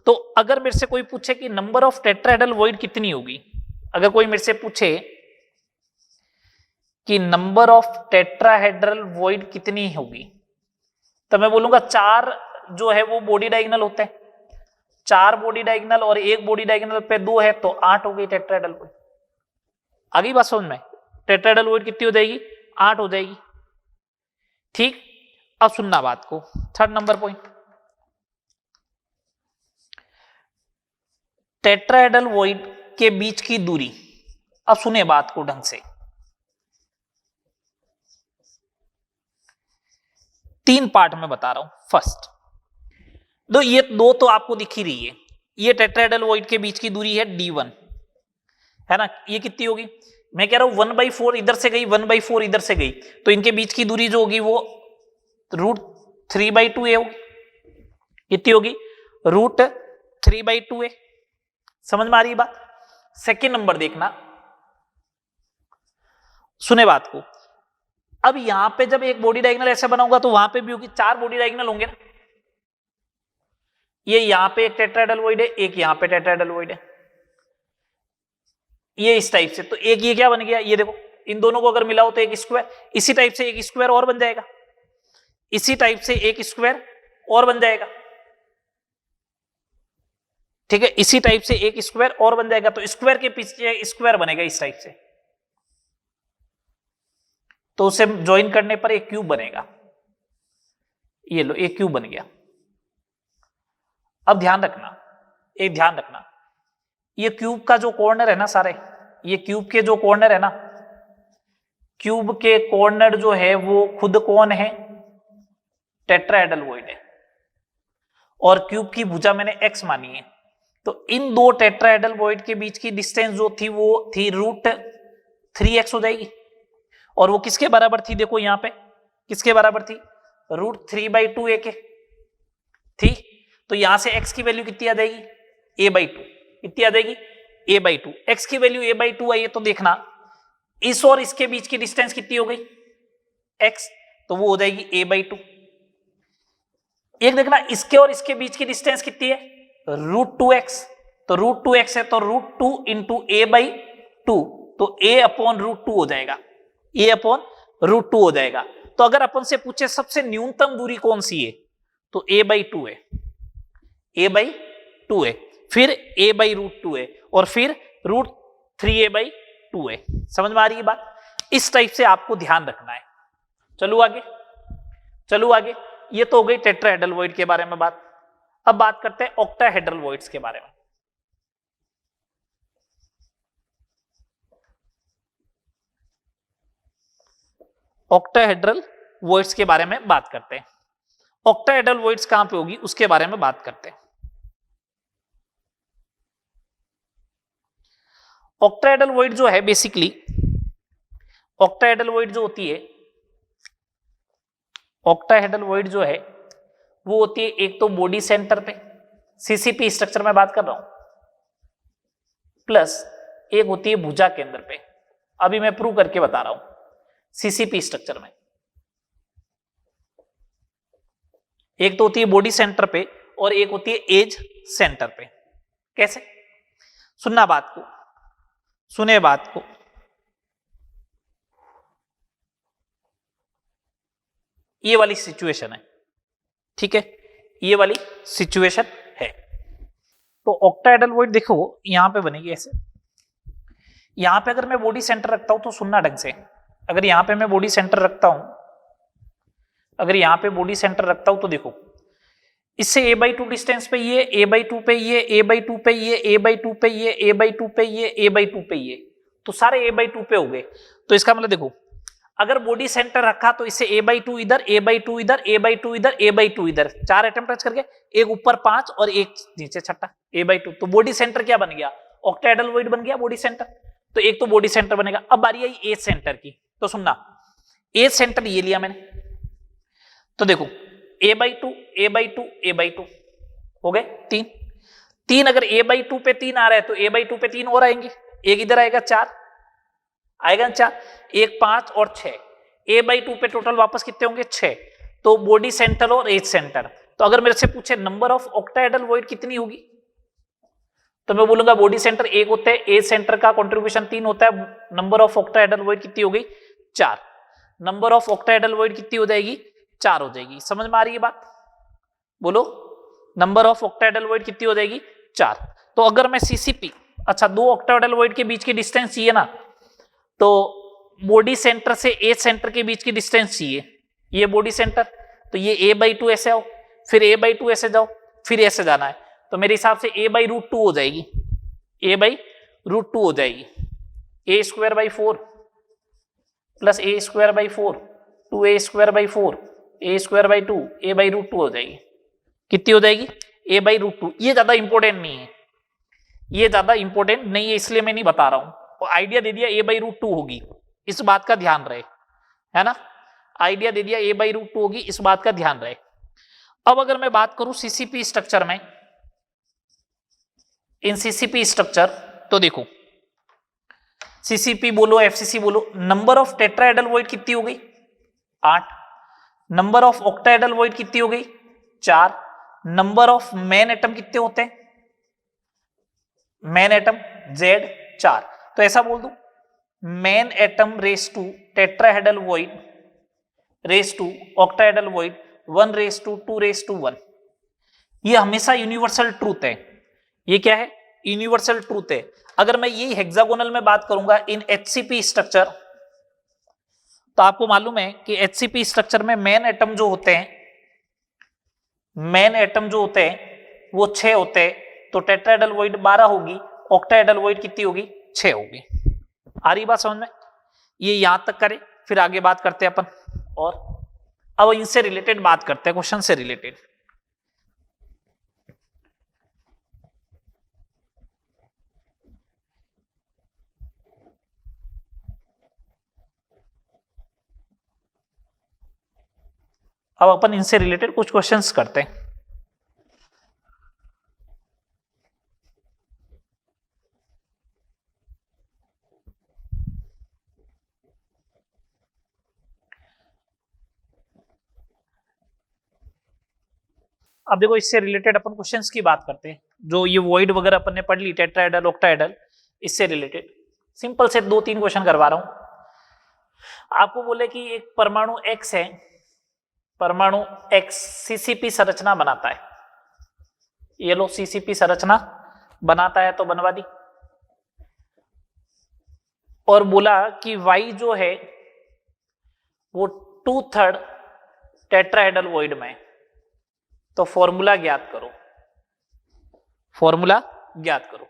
A: तो अगर मेरे से कोई पूछे कि नंबर ऑफ टेट्राहेड्रल वॉइड कितनी होगी, अगर कोई मेरे से पूछे कि नंबर ऑफ टेट्राहेड्रल वॉइड कितनी होगी, तो मैं बोलूंगा 4 जो है वो बॉडी डायगोनल होते हैं। 4 बॉडी डायगोनल और एक बॉडी डायगोनल पे 2 है तो 8 हो गई टेट्राहेड्रल वॉइड। आगे बात समझ में? टेट्राहेड्रल वॉइड कितनी हो जाएगी? 8 हो जाएगी। ठीक, अब सुनना बात को। 3rd number point, tetrahedral void के बीच की दूरी। अब सुने बात को ढंग से। 3 पार्ट में बता रहा हूं। फर्स्ट, ये 2 तो आपको दिख ही रही है। ये टेट्राहेड्रल वॉइड के बीच की दूरी है d1, है ना? ये कितनी होगी? मैं कह रहा हूं 1/4 इधर से गई, 1/4 इधर से गई, तो इनके बीच की दूरी जो होगी वो √3/2a होगी। कितनी होगी? √3/2a। समझ में आ रही बात? सेकेंड नंबर देखना, सुने बात को। अब यहां पे जब एक बॉडी डायगोनल ऐसे बनाऊंगा तो वहां पे भी होगी, 4 बॉडी डायगोनल होंगे ना। ये यहां पे एक टेट्राहेड्रल वॉइड है, एक यहां पे टेट्राहेड्रल वॉइड है। ये इस टाइप से, तो एक ये क्या बन गया, ये देखो इन दोनों को अगर मिलाओ तो एक स्क्वायर, इसी टाइप से एक स्क्वायर और बन जाएगा, इसी टाइप से एक स्क्वायर और बन जाएगा, ठीक है, इसी टाइप से एक स्क्वायर और बन जाएगा, तो स्क्वायर के पीछे स्क्वायर बनेगा इस टाइप से, तो उसे ज्वाइन करने पर एक क्यूब बनेगा, ये लो एक क्यूब बन गया। अब ध्यान रखना, एक ध्यान रखना, ये क्यूब का जो कॉर्नर है ना सारे, ये क्यूब के जो कॉर्नर है ना, क्यूब के कॉर्नर जो है वो खुद कौन है, टेट्राहेड्रल वॉइड है, और क्यूब की भुजा मैंने x मानी है, तो इन दो टेट्राहेड्रल वॉइड के बीच की डिस्टेंस जो थी वो थी √3x हो जाएगी, और वो किसके बराबर थी, देखो यहां पे किसके बराबर थी, √3/2 a के थी, तो यहां से x की वैल्यू कितनी आ जाएगी, a/2, कितनी आ जाएगी, a/2, x की वैल्यू a/2 आई है, तो देखना इस और इसके बीच की डिस्टेंस कितनी हो गई, x, तो वो हो जाएगी a/2। एक देखना इसके और इसके बीच की डिस्टेंस कितनी है, √2x, तो √2x है तो √2 इंटू a/2, तो a/√2 हो जाएगा, a/√2 हो जाएगा। तो अगर अपन से पूछे सबसे न्यूनतम दूरी कौन सी है, तो a/2 है, a/2 है, फिर a/√2 है, और फिर √3a/2 है। समझ में आ रही है बात, इस टाइप से आपको ध्यान रखना है। चलो आगे, चलो आगे, ये तो हो गई टेट्राहेड्रल वॉइड के बारे में बात। अब बात करते हैं ऑक्टाहेड्रल वॉइड्स के बारे में। ऑक्टाहेड्रल वॉइड्स के बारे में बात करते हैं। ऑक्टाहेड्रल वॉइड्स कहां पे होगी उसके बारे में बात करते हैं। ऑक्टाहेड्रल वॉइड जो है बेसिकली, ऑक्टाहेड्रल वॉइड जो होती है, ऑक्टाहेड्रल वॉइड जो है वो होती है एक तो बॉडी सेंटर पे, सीसीपी स्ट्रक्चर में बात कर रहा हूं, प्लस एक होती है भुजा केंद्र पे, अभी मैं प्रूव करके बता रहा हूं, सीसीपी स्ट्रक्चर में एक तो होती है बॉडी सेंटर पे और एक होती है एज सेंटर पे। कैसे, सुनना बात को, सुने बात को, ये वाली सिचुएशन है, ठीक है, ये वाली सिचुएशन है। तो ऑक्टाहेड्रल वॉइड देखो यहां पे बनेगी ऐसे, यहां पे अगर मैं बॉडी सेंटर रखता हूं तो सुनना ढंग से, अगर यहां पे मैं बॉडी सेंटर रखता हूं, अगर यहां पे बॉडी सेंटर रखता हूं तो देखो इससे a/2 डिस्टेंस पे ये, a/2 पे ये, a/2 पे ये, a/2 पे ये, a/2 पे ये, a/2 पे ये, तो सारे a/2 पे हो गए। तो इसका मतलब देखो अगर बॉडी सेंटर रखा तो इससे a/2 इधर, a/2 इधर, a/2 इधर, a/2 इधर, 4 एटम टच करके, एक ऊपर 5 और एक नीचे छठा, a/2, तो बॉडी सेंटर क्या बन गया, ऑक्टाहेड्रल वॉइड बन गया बॉडी सेंटर। तो एक तो बॉडी सेंटर बनेगा। अब बारी आई एज सेंटर की, तो सुनना, एज सेंटर ये लिया मैंने, तो देखो a/2, a/2, a/2 हो गए तीन, अगर a/2 पे 3 आ रहा है तो a/2 पे 3 और आएंगे, एक इधर आएगा 4 आएगा 4, एक 5 और 6, a/2 पे टोटल वापस कितने होंगे 6। तो बॉडी सेंटर और एज सेंटर, तो अगर मेरे से पूछे नंबर ऑफ ऑक्टाहेड्रल वॉइड कितनी होगी, तो मैं बोलूंगा बॉडी सेंटर 1 होता है, एज सेंटर का कंट्रीब्यूशन 3 होता है, नंबर ऑफ ऑक्टाहेड्रल वॉइड कितनी हो गई 4, नंबर ऑफ ऑक्टाहेड्रल वॉइड कितनी हो जाएगी 4 हो जाएगी। समझ में आ रही है बात, बोलो, नंबर ऑफ ऑक्टाहेड्रल वॉइड कितनी हो जाएगी 4। तो अगर मैं सीसीपी, अच्छा 2 ऑक्टाहेड्रल वॉइड के बीच की डिस्टेंस चाहिए ना, तो बॉडी सेंटर से एज सेंटर के बीच की डिस्टेंस चाहिए, ये बॉडी सेंटर, तो ये a/2 ऐसे आओ, फिर a/2 ऐसे जाओ, फिर ऐसे जाना है, तो मेरे हिसाब से a/√2 हो जाएगी, a/√2 हो जाएगी, a²/4 plus a²/4, 2a²/4, a²/2, a/√2 हो जाएगी। कितनी हो जाएगी a/√2। ये ज्यादा इंपॉर्टेंट नहीं है, ये ज्यादा इंपॉर्टेंट नहीं है, इसलिए मैं नहीं बता रहा हूं, आइडिया दे दिया a/√2 होगी, इस बात का ध्यान रहे, है ना, आइडिया दे दिया a/√2 होगी, इस बात का ध्यान रहे। अब अगर मैं बात करूं सीसीपी स्ट्रक्चर में, इन सीसीपी स्ट्रक्चर, तो देखो सीसीपी बोलो एफसीसी बोलो, नंबर ऑफ टेट्राहेड्रल वॉइड कितनी हो गई 8, नंबर ऑफ ऑक्टाहेड्रल वॉइड कितनी हो गई 4, नंबर ऑफ मेन एटम कितने होते हैं, मेन एटम Z 4। तो ऐसा बोल दूं, main atom ratio to tetrahedral void ratio to octahedral void 1 ratio to 2 ratio to 1। ये हमेशा यूनिवर्सल ट्रूथ है। ये क्या है? यूनिवर्सल ट्रूथ है। अगर मैं यही हेक्सागोनल में बात करूंगा इन HCP स्ट्रक्चर, तो आपको मालूम है कि HCP स्ट्रक्चर में मेन एटम जो होते हैं वो 6 होते हैं, तो टेट्राहेड्रल वॉइड 12 होगी, ऑक्टाहेड्रल वॉइड कितनी होगी? 6 होगी। आ रही बात समझ में? ये यहां तक करें, फिर आगे बात करते हैं अपन। और अब इनसे रिलेटेड बात करते हैं, क्वेश्चन से रिलेटेड। अब अपन इनसे रिलेटेड कुछ क्वेश्चंस करते हैं। अब देखो, इससे रिलेटेड अपन क्वेश्चंस की बात करते हैं। जो ये वॉइड वगैरह अपन ने पढ़ ली, टेट्राहेड्रल ऑक्टाहेड्रल, इससे रिलेटेड सिंपल से 2-3 क्वेश्चन करवा रहा हूं। आपको बोले कि एक परमाणु X है, परमाणु X CCP संरचना बनाता है। ये लो CCP संरचना बनाता है, तो बनवा दी। और बोला कि Y जो है वो 2/3 टेट्राहेड्रल वॉइड में, तो फॉर्मूला ज्ञात करो। फॉर्मूला ज्ञात करो।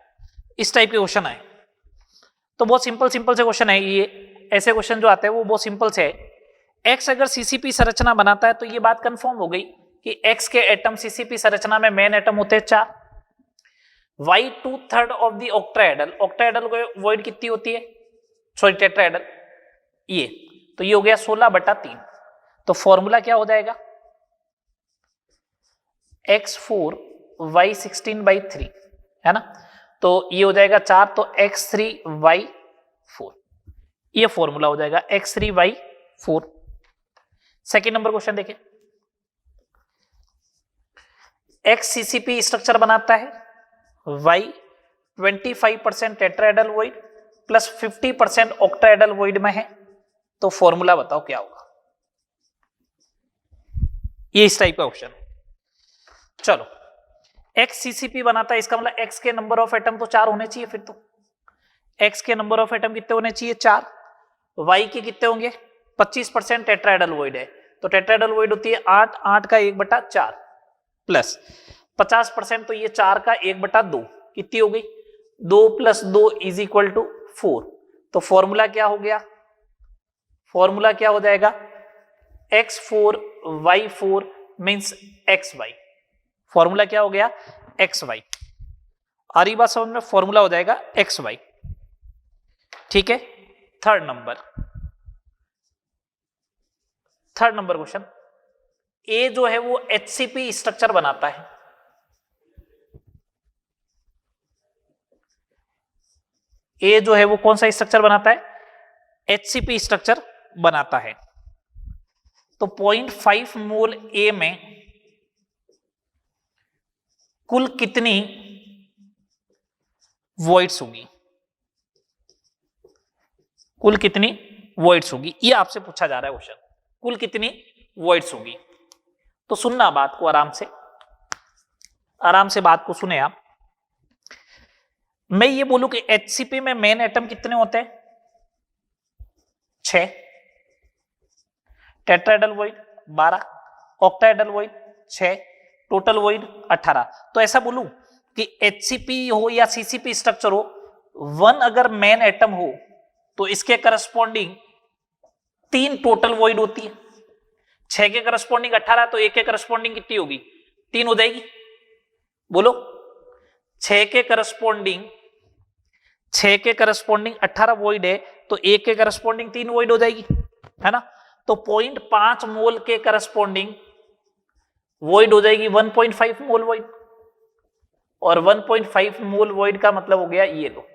A: इस टाइप के क्वेश्चन आए तो बहुत सिंपल से क्वेश्चन है ये। ऐसे क्वेश्चन जो आते हैं वो बहुत सिंपल से है। X अगर CCP संरचना बनाता है तो ये बात कंफर्म हो गई कि X के एटम CCP संरचना में मेन एटम होते हैं 4। Y 2/3 of the octahedral, octahedral void कितनी होती है? सॉरी, टेट्राहेड्रल, ये तो ये हो गया 16/3। तो फॉर्मूला क्या हो जाएगा? X4 Y 16/3, है ना? तो ये हो जाएगा 4, तो X3 Y4, ये फॉर्मूला हो जाएगा X3 Y4। Second number question देखिए। X CCP स्ट्रक्चर बनाता है, Y 25% tetrahedral void plus 50% octahedral void में है, तो फॉर्मूला बताओ क्या होगा? ये इस टाइप का क्वेश्चन। चलो, X CCP बनाता है, इसका मतलब X के नंबर ऑफ एटम तो 4 होने चाहिए। फिर तो X के नंबर ऑफ एटम कितने होने चाहिए? 4। Y के कितने होंगे? 25% टेट्राहेड्रल वॉइड है, तो टेट्राहेड्रल वॉइड होती है 8, 8 का 1/4 प्लस 50%, तो ये 4 का 1/2 कितनी हो गई? 2 + 2 = 4। तो फॉर्मूला क्या हो गया? फॉर्मूला क्या हो जाएगा? X4 Y4 means XY। Formula क्या हो गया? XY। आ रही बात समझ में? फॉर्मूला हो जाएगा XY। ठीक है। Third number question. A जो है वो HCP स्ट्रक्चर बनाता है। A जो है वो कौन सा स्ट्रक्चर बनाता है? HCP स्ट्रक्चर बनाता है। तो 0.5 मोल A में कुल कितनी वॉइड्स होगी? कुल कितनी वॉइड्स होगी, ये आपसे पूछा जा रहा है क्वेश्चन। कुल कितनी वॉइड्स होगी? तो सुनना बात को, आराम से बात को सुने आप। मैं ये बोलूं कि HCP में मेन एटम कितने होते हैं? 6। Tetrahedral void 12, octahedral void 6, total void 18। तो ऐसा बोलूं कि HCP हो या CCP स्ट्रक्चर हो, 1 अगर मेन एटम हो तो इसके करस्पॉन्डिंग 3 टोटल वॉइड होती है। 6 के करस्पॉन्डिंग 18, तो 1 के करस्पॉन्डिंग कितनी होगी? 3 हो जाएगी। बोलो, 6 के करस्पॉन्डिंग 18 वॉइड है, तो 1 के करस्पॉन्डिंग 3 वॉइड हो जाएगी, है ना? तो 0.5 मोल के करस्पॉन्डिंग वॉइड हो जाएगी 1.5 मोल वॉइड, और 1.5 मोल वॉइड का मतलब हो गया ये लो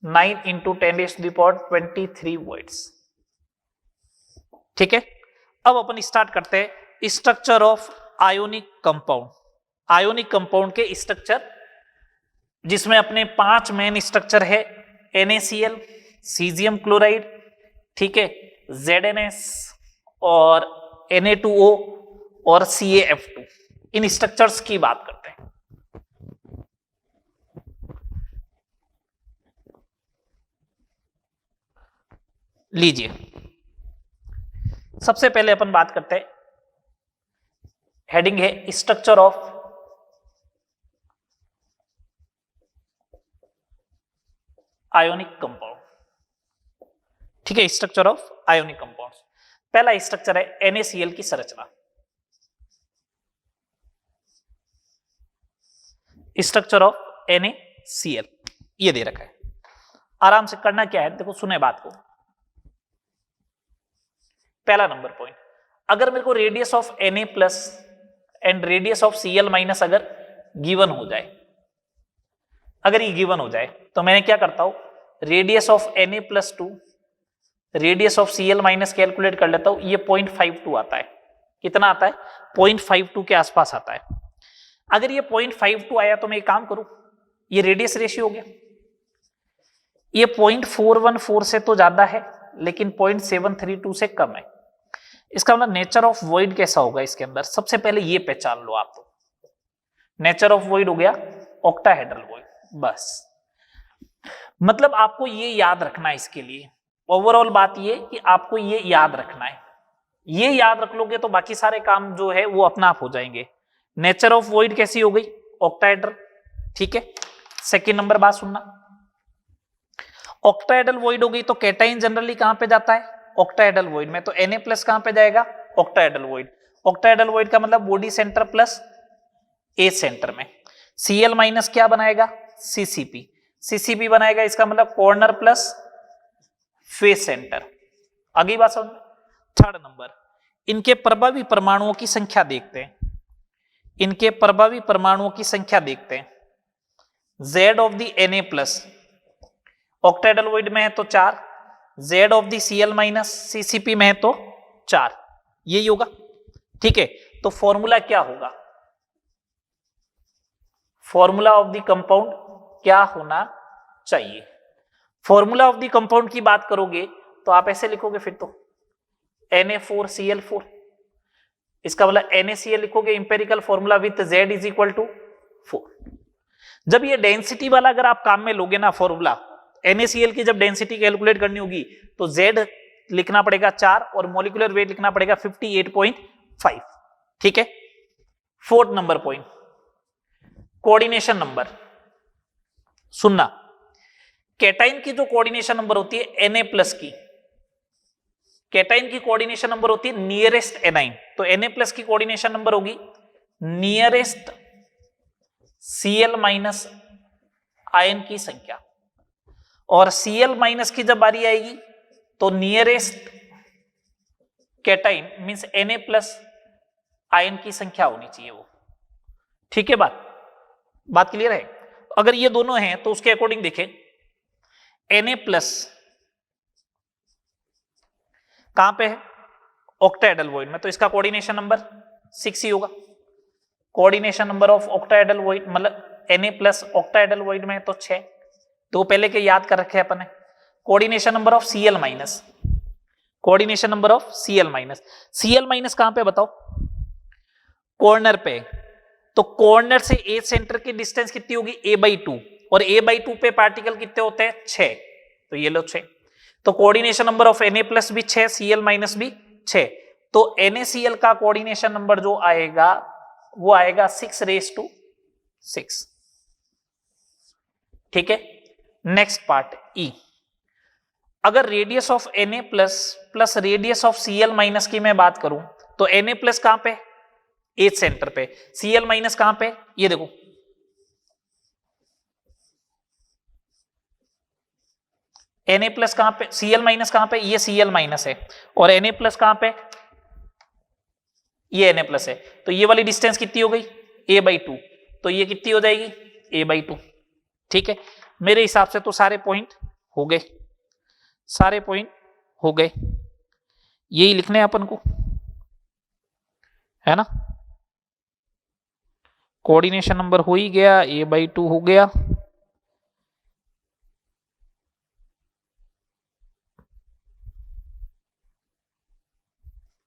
A: 9 × 10⁻23 वॉइड्स। ठीक है। अब अपन स्टार्ट करते हैं structure of ionic compound. Ionic compound के स्ट्रक्चर जिसमें अपने 5 मेन स्ट्रक्चर है, NaCl, सीजियम क्लोराइड, ठीक है, ZnS और Na2O और CaF2, इन स्ट्रक्चर्स की बात करते हैं। लीजिए, सबसे पहले अपन बात करते हैं, हेडिंग है स्ट्रक्चर ऑफ आयोनिक कंपाउंड, ठीक है, स्ट्रक्चर ऑफ आयोनिक कंपाउंड्स। पहला स्ट्रक्चर है NaCl की संरचना। स्ट्रक्चर ऑफ NaCl ये दे रखा है, आराम से करना क्या है, देखो सुने बात को। पहला नंबर पॉइंट, अगर मेरे को radius of Na plus and radius of Cl minus अगर गिवन हो जाए, अगर ये गिवन हो जाए तो मैंने क्या करता हूं, radius of Na plus 2 radius of Cl minus calculate कर लेता हूं, ये 0.52 आता है। कितना आता है? 0.52 के आसपास आता है। अगर ये 0.52 आया तो मैं एक काम करूं, ये रेडियस रेशियो हो गया, ये 0.414 से तो ज्यादा है लेकिन 0.732 से कम है। इसका मतलब नेचर ऑफ वॉइड कैसा होगा इसके अंदर, सबसे पहले ये पहचान लो आप। तो नेचर ऑफ वॉइड हो गया ऑक्टाहेड्रल वॉइड, बस। मतलब आपको ये याद रखना है, इसके लिए ओवरऑल बात ये कि आपको ये याद रखना है। ये याद रख लोगे तो बाकी सारे काम जो है वो अपना आप हो जाएंगे। नेचर ऑफ वॉइड कैसी हो गई? ऑक्टाहेड्रल, ठीक है। सेकेंड नंबर बात सुनना, ऑक्टाहेड्रल वॉइड हो गई तो कैटाइन जनरली कहां पे जाता है? ऑक्टाहेड्रल वॉइड में। तो Na प्लस कहां पे जाएगा? Octahedral void. ऑक्टाहेड्रल वॉइड का मतलब बॉडी सेंटर प्लस ए सेंटर में। Cl माइनस क्या बनाएगा? CCP। CCP बनाएगा, इसका मतलब कॉर्नर प्लस फेस सेंटर। अगली बात समझ। थर्ड नंबर, इनके प्रभावी परमाणुओं की संख्या देखते हैं। इनके प्रभावी परमाणुओं की संख्या देखते हैं। Z of the Na plus octahedral void में है तो 4, Z of the Cl minus CCP में है तो 4, यही होगा, ठीक है। तो फॉर्मूला क्या होगा? फॉर्मूला ऑफ द कंपाउंड क्या होना चाहिए? फॉर्मूला ऑफ द कंपाउंड की बात करोगे तो आप ऐसे लिखोगे फिर तो Na4Cl4, इसका मतलब NaCl लिखोगे empirical formula with Z is equal to 4। जब ये डेंसिटी वाला अगर आप काम में लोगे ना फॉर्मूला, NaCl की जब डेंसिटी कैलकुलेट करनी होगी तो Z लिखना पड़ेगा 4 और मोलिकुलर वेट लिखना पड़ेगा 58.5, ठीक है। Fourth number point, coordination number. सुनना, कैटाइन की जो कोऑर्डिनेशन नंबर होती है Na प्लस की, कैटाइन की कोऑर्डिनेशन नंबर होती है नियरेस्ट एनाइन। तो Na प्लस की कोऑर्डिनेशन नंबर होगी नियरेस्ट Cl माइनस आयन की संख्या, और Cl माइनस की जब बारी आएगी तो nearest cation means Na plus ion की संख्या होनी चाहिए वो, ठीक है। बात क्लियर है? अगर ये दोनों हैं तो उसके अकॉर्डिंग देखें, Na प्लस कहां पे है? ऑक्टाहेड्रल वॉइड में, तो इसका कोऑर्डिनेशन नंबर 6 ही होगा। Coordination number of octahedral void मतलब Na प्लस ऑक्टाहेड्रल वॉइड में तो 6, तो पहले के याद कर रखे अपन ने। Coordination number of Cl minus, coordination number of Cl minus, Cl minus कहां पे बताओ? कॉर्नर पे। तो कॉर्नर से ए सेंटर की डिस्टेंस कितनी होगी? a/2, और a/2 पे पार्टिकल कितने होते हैं? 6, तो ये लो 6। तो coordination number of Na plus भी 6, Cl माइनस भी 6, तो NaCl का कोऑर्डिनेशन नंबर जो आएगा वो आएगा 6/6, ठीक है। नेक्स्ट पार्ट E, अगर radius of Na plus radius of Cl minus की मैं बात करूं तो Na प्लस कहां पे? एज सेंटर पे। Cl माइनस कहां पे? ये देखो, Na प्लस कहां पे? Cl माइनस कहां पे? ये Cl माइनस है, और Na प्लस कहां पे? ये Na प्लस है। तो ये वाली डिस्टेंस कितनी हो गई? a/2, तो ये कितनी हो जाएगी? a/2, ठीक है। मेरे हिसाब से तो सारे पॉइंट हो गए, सारे पॉइंट हो गए, यही लिखने हैं अपन को, है ना। कोऑर्डिनेशन नंबर हो ही गया, a/2 हो गया,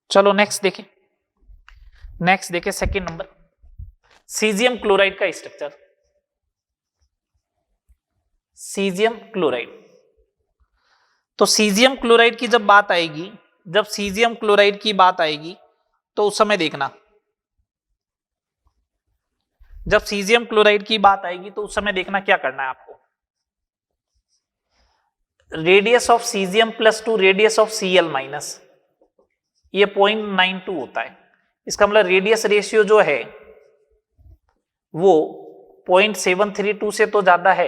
A: चलो नेक्स्ट देखें, सेकेंड नंबर, सीजियम क्लोराइड का स्ट्रक्चर। सीजियम क्लोराइड, तो सीजियम क्लोराइड की जब बात आएगी, तो उस समय देखना, जब सीजियम क्लोराइड की बात आएगी तो उस समय देखना क्या करना है आपको। Radius of caesium +2 radius of Cl-, ये 0.92 होता है। इसका मतलब रेडियस रेशियो जो है वो 0.732 से तो ज्यादा है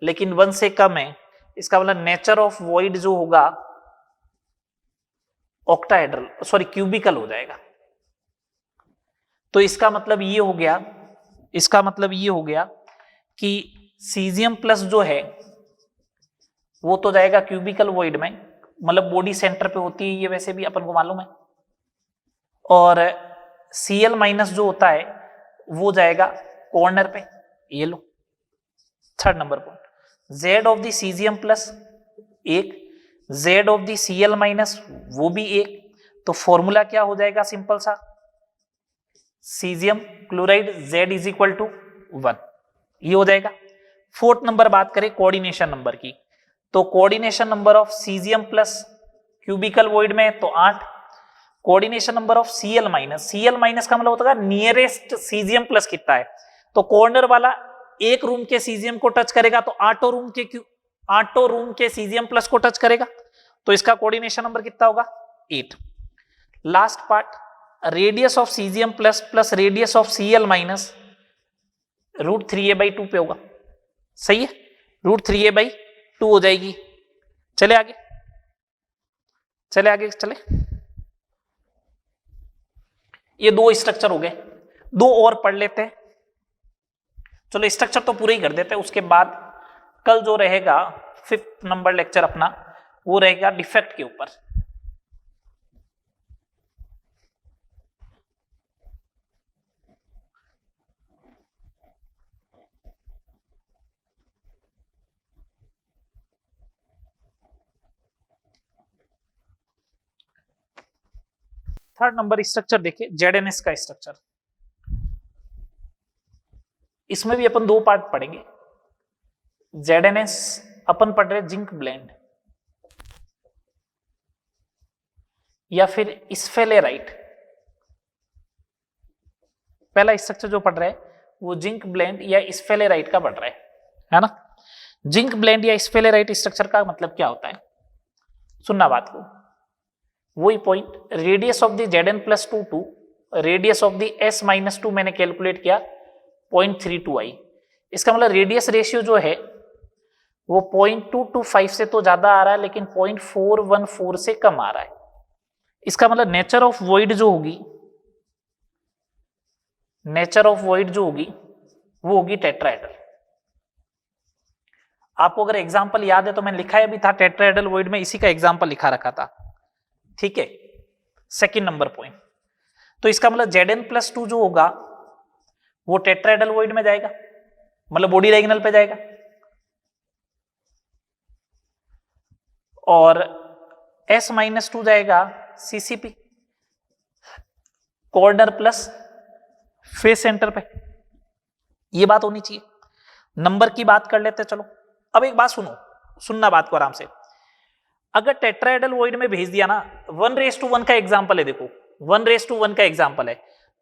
A: लेकिन 1 से कम है। इसका मतलब नेचर ऑफ वॉइड जो होगा ऑक्टाहेड्रल, क्यूबिकल हो जाएगा। तो इसका मतलब ये हो गया कि सीजियम प्लस जो है वो तो जाएगा क्यूबिकल वॉइड में, मतलब बॉडी सेंटर पे होती है ये, वैसे भी अपन को मालूम है। और Cl- जो होता है वो जाएगा कॉर्नर पे, ये लो। Third number point, Z of the caesium plus 1, Z of the Cl- वो भी 1, तो फॉर्मूला क्या हो जाएगा, सिंपल सा, caesium chloride Z is equal to 1, ये हो जाएगा। फोर्थ नंबर बात करें कोऑर्डिनेशन नंबर की, तो coordination number of caesium plus cubical void में तो 8, कोऑर्डिनेशन नंबर ऑफ Cl- का मतलब होता है नियरेस्ट सीजियम प्लस कितना है, तो कॉर्नर वाला एक रूम के सीजियम को टच करेगा तो आठों रूम के सीजियम प्लस को टच करेगा, तो इसका कोऑर्डिनेशन नंबर कितना होगा, 8। Last part, radius of caesium plus plus radius of Cl- √3a/2 पे होगा, सही है, √3a/2 हो जाएगी। चले आगे ये दो स्ट्रक्चर हो गए, दो और पढ़ लेते हैं। चलो स्ट्रक्चर तो पूरे ही कर देते हैं, उसके बाद कल जो रहेगा 5th नंबर लेक्चर अपना वो रहेगा डिफेक्ट के ऊपर। थर्ड नंबर स्ट्रक्चर देखिए, ZNS का स्ट्रक्चर। इसमें भी अपन दो पार्ट पढ़ेंगे। ZNS अपन पढ़ रहे जिंक ब्लेंड या फिर स्फेलेराइट। पहला स्ट्रक्चर जो पढ़ रहे हैं वो जिंक ब्लेंड या स्फेलेराइट का पढ़ रहे है ना। जिंक ब्लेंड या स्फेलेराइट स्ट्रक्चर का मतलब क्या होता है, सुनना बात को। वही point, radius of the Zn+2 to radius of the S-2 मैंने कैलकुलेट किया 0.32i। इसका मतलब रेडियस रेशियो जो है वो 0.225 से तो ज्यादा आ रहा है लेकिन 0.414 से कम आ रहा है। इसका मतलब नेचर ऑफ वॉइड जो होगी वो होगी टेट्राहेड्रल। आपको अगर एग्जांपल याद है तो मैंने लिखा है भी था टेट्राहेड्रल वॉइड में, इसी का एग्जांपल लिखा रखा था, ठीक है। सेकंड नंबर पॉइंट, तो इसका मतलब Zn+2 जो होगा वो टेट्राहेड्रल वॉइड में जाएगा, मतलब बॉडी डायगोनल पे जाएगा, और S-2 जाएगा CCP, corner plus face centre पे। ये बात होनी चाहिए। नंबर की बात कर लेते हैं, चलो। अब एक बात सुनना बात को आराम से। अगर टेट्राहेड्रल वॉइड में भेज दिया ना, 1:1 का एग्जांपल है, देखो 1:1 का एग्जांपल है,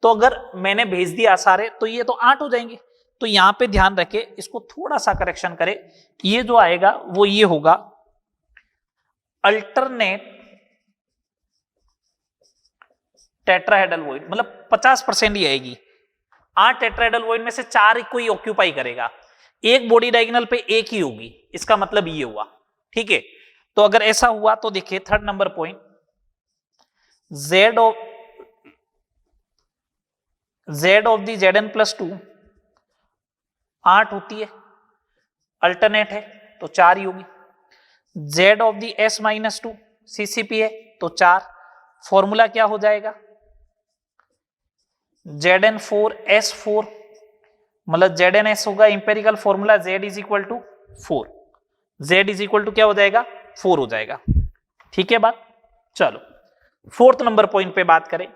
A: तो अगर मैंने भेज दिया सारे तो ये तो 8 हो जाएंगे। तो यहां पे ध्यान रखे, इसको थोड़ा सा करेक्शन करे, ये जो आएगा वो ये होगा अल्टरनेट टेट्राहेड्रल वॉइड, मतलब 50% ही आएगी। 8 टेट्राहेड्रल वॉइड में से 4 कोई ऑक्यूपाई करेगा, एक बॉडी डायगोनल पे एक ही होगी, इसका मतलब ये हुआ, ठीक है। तो अगर ऐसा हुआ तो देखिए third number point, Z of the Zn+2 8 होती है, अल्टरनेट है तो 4 ही होगी। Z of the S-2 CCP है तो 4, फॉर्मूला क्या हो जाएगा, Zn4S4, मतलब ZNS होगा empirical formula Z is equal to 4, Z is equal to क्या हो जाएगा, 4 हो जाएगा, ठीक है बात। चलो फोर्थ नंबर पॉइंट पे बात करें,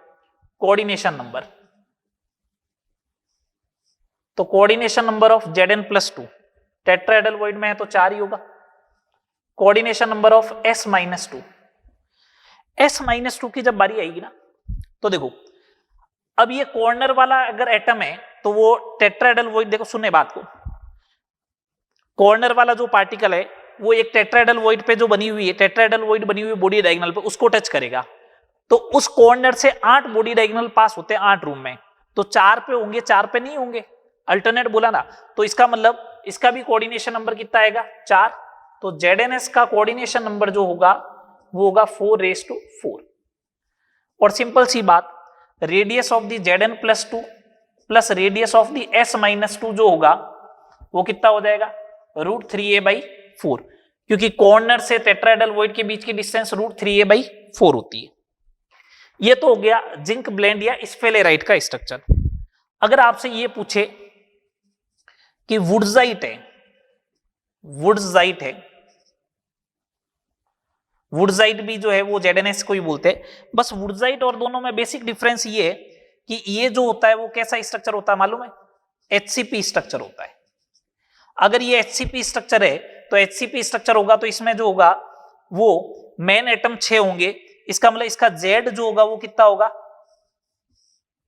A: कोऑर्डिनेशन नंबर, तो coordination number of Zn+2 tetrahedral void में है तो 4 ही होगा। Coordination number of S-2, S-2 की जब बारी आएगी ना, तो देखो अब ये कॉर्नर वाला अगर एटम है तो वो टेट्राहेड्रल वॉइड, देखो सुनने बात को, कॉर्नर वाला जो पार्टिकल है वो एक टेट्राहेड्रल वॉइड पे जो बनी हुई है, टेट्राहेड्रल वॉइड बनी हुई बॉडी डायगोनल पे, उसको टच करेगा तो उस कॉर्नर से 8 बॉडी डायगोनल पास होते हैं 8 रूम में, तो 4 पे होंगे, 4 पे नहीं होंगे, अल्टरनेट बोला ना, तो इसका मतलब इसका भी कोऑर्डिनेशन नंबर कितना आएगा 4, तो ZnS का कोऑर्डिनेशन नंबर जो होगा वो होगा 4⁴। और सिंपल सी बात, radius of the Zn+2 plus radius of the S-2 जो होगा वो कितना हो जाएगा √3a/4, क्योंकि कॉर्नर से टेट्राहेड्रल वॉइड के बीच की डिस्टेंस √3a/4 होती है। ये तो हो गया जिंक ब्लेंड या स्फेलेराइट का स्ट्रक्चर। अगर आपसे ये पूछे कि वुडजाइट है, वुडजाइट भी जो है वो ZnS को ही बोलते हैं, बस वुडजाइट और दोनों में बेसिक डिफरेंस ये है कि ये जो होता है वो कैसा स्ट्रक्चर होता है मालूम है, HCP स्ट्रक्चर होता है। अगर ये HCP स्ट्रक्चर है तो HCP स्ट्रक्चर होगा तो इसमें जो होगा वो मेन एटम 6 होंगे, इसका मतलब इसका Z जो होगा वो कितना होगा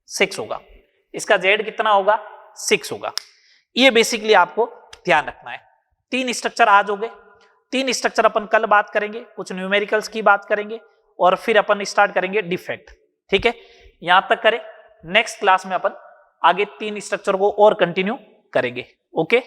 A: 6 होगा, इसका Z कितना होगा 6 होगा। ये बेसिकली आपको ध्यान रखना है। 3 स्ट्रक्चर आज हो गए, 3 स्ट्रक्चर अपन कल बात करेंगे, कुछ न्यूमेरिकल्स की बात करेंगे और फिर अपन स्टार्ट करेंगे डिफेक्ट। ठीक है, यहां तक करें, नेक्स्ट क्लास में अपन आगे 3 स्ट्रक्चर को और कंटिन्यू करेंगे। ओके।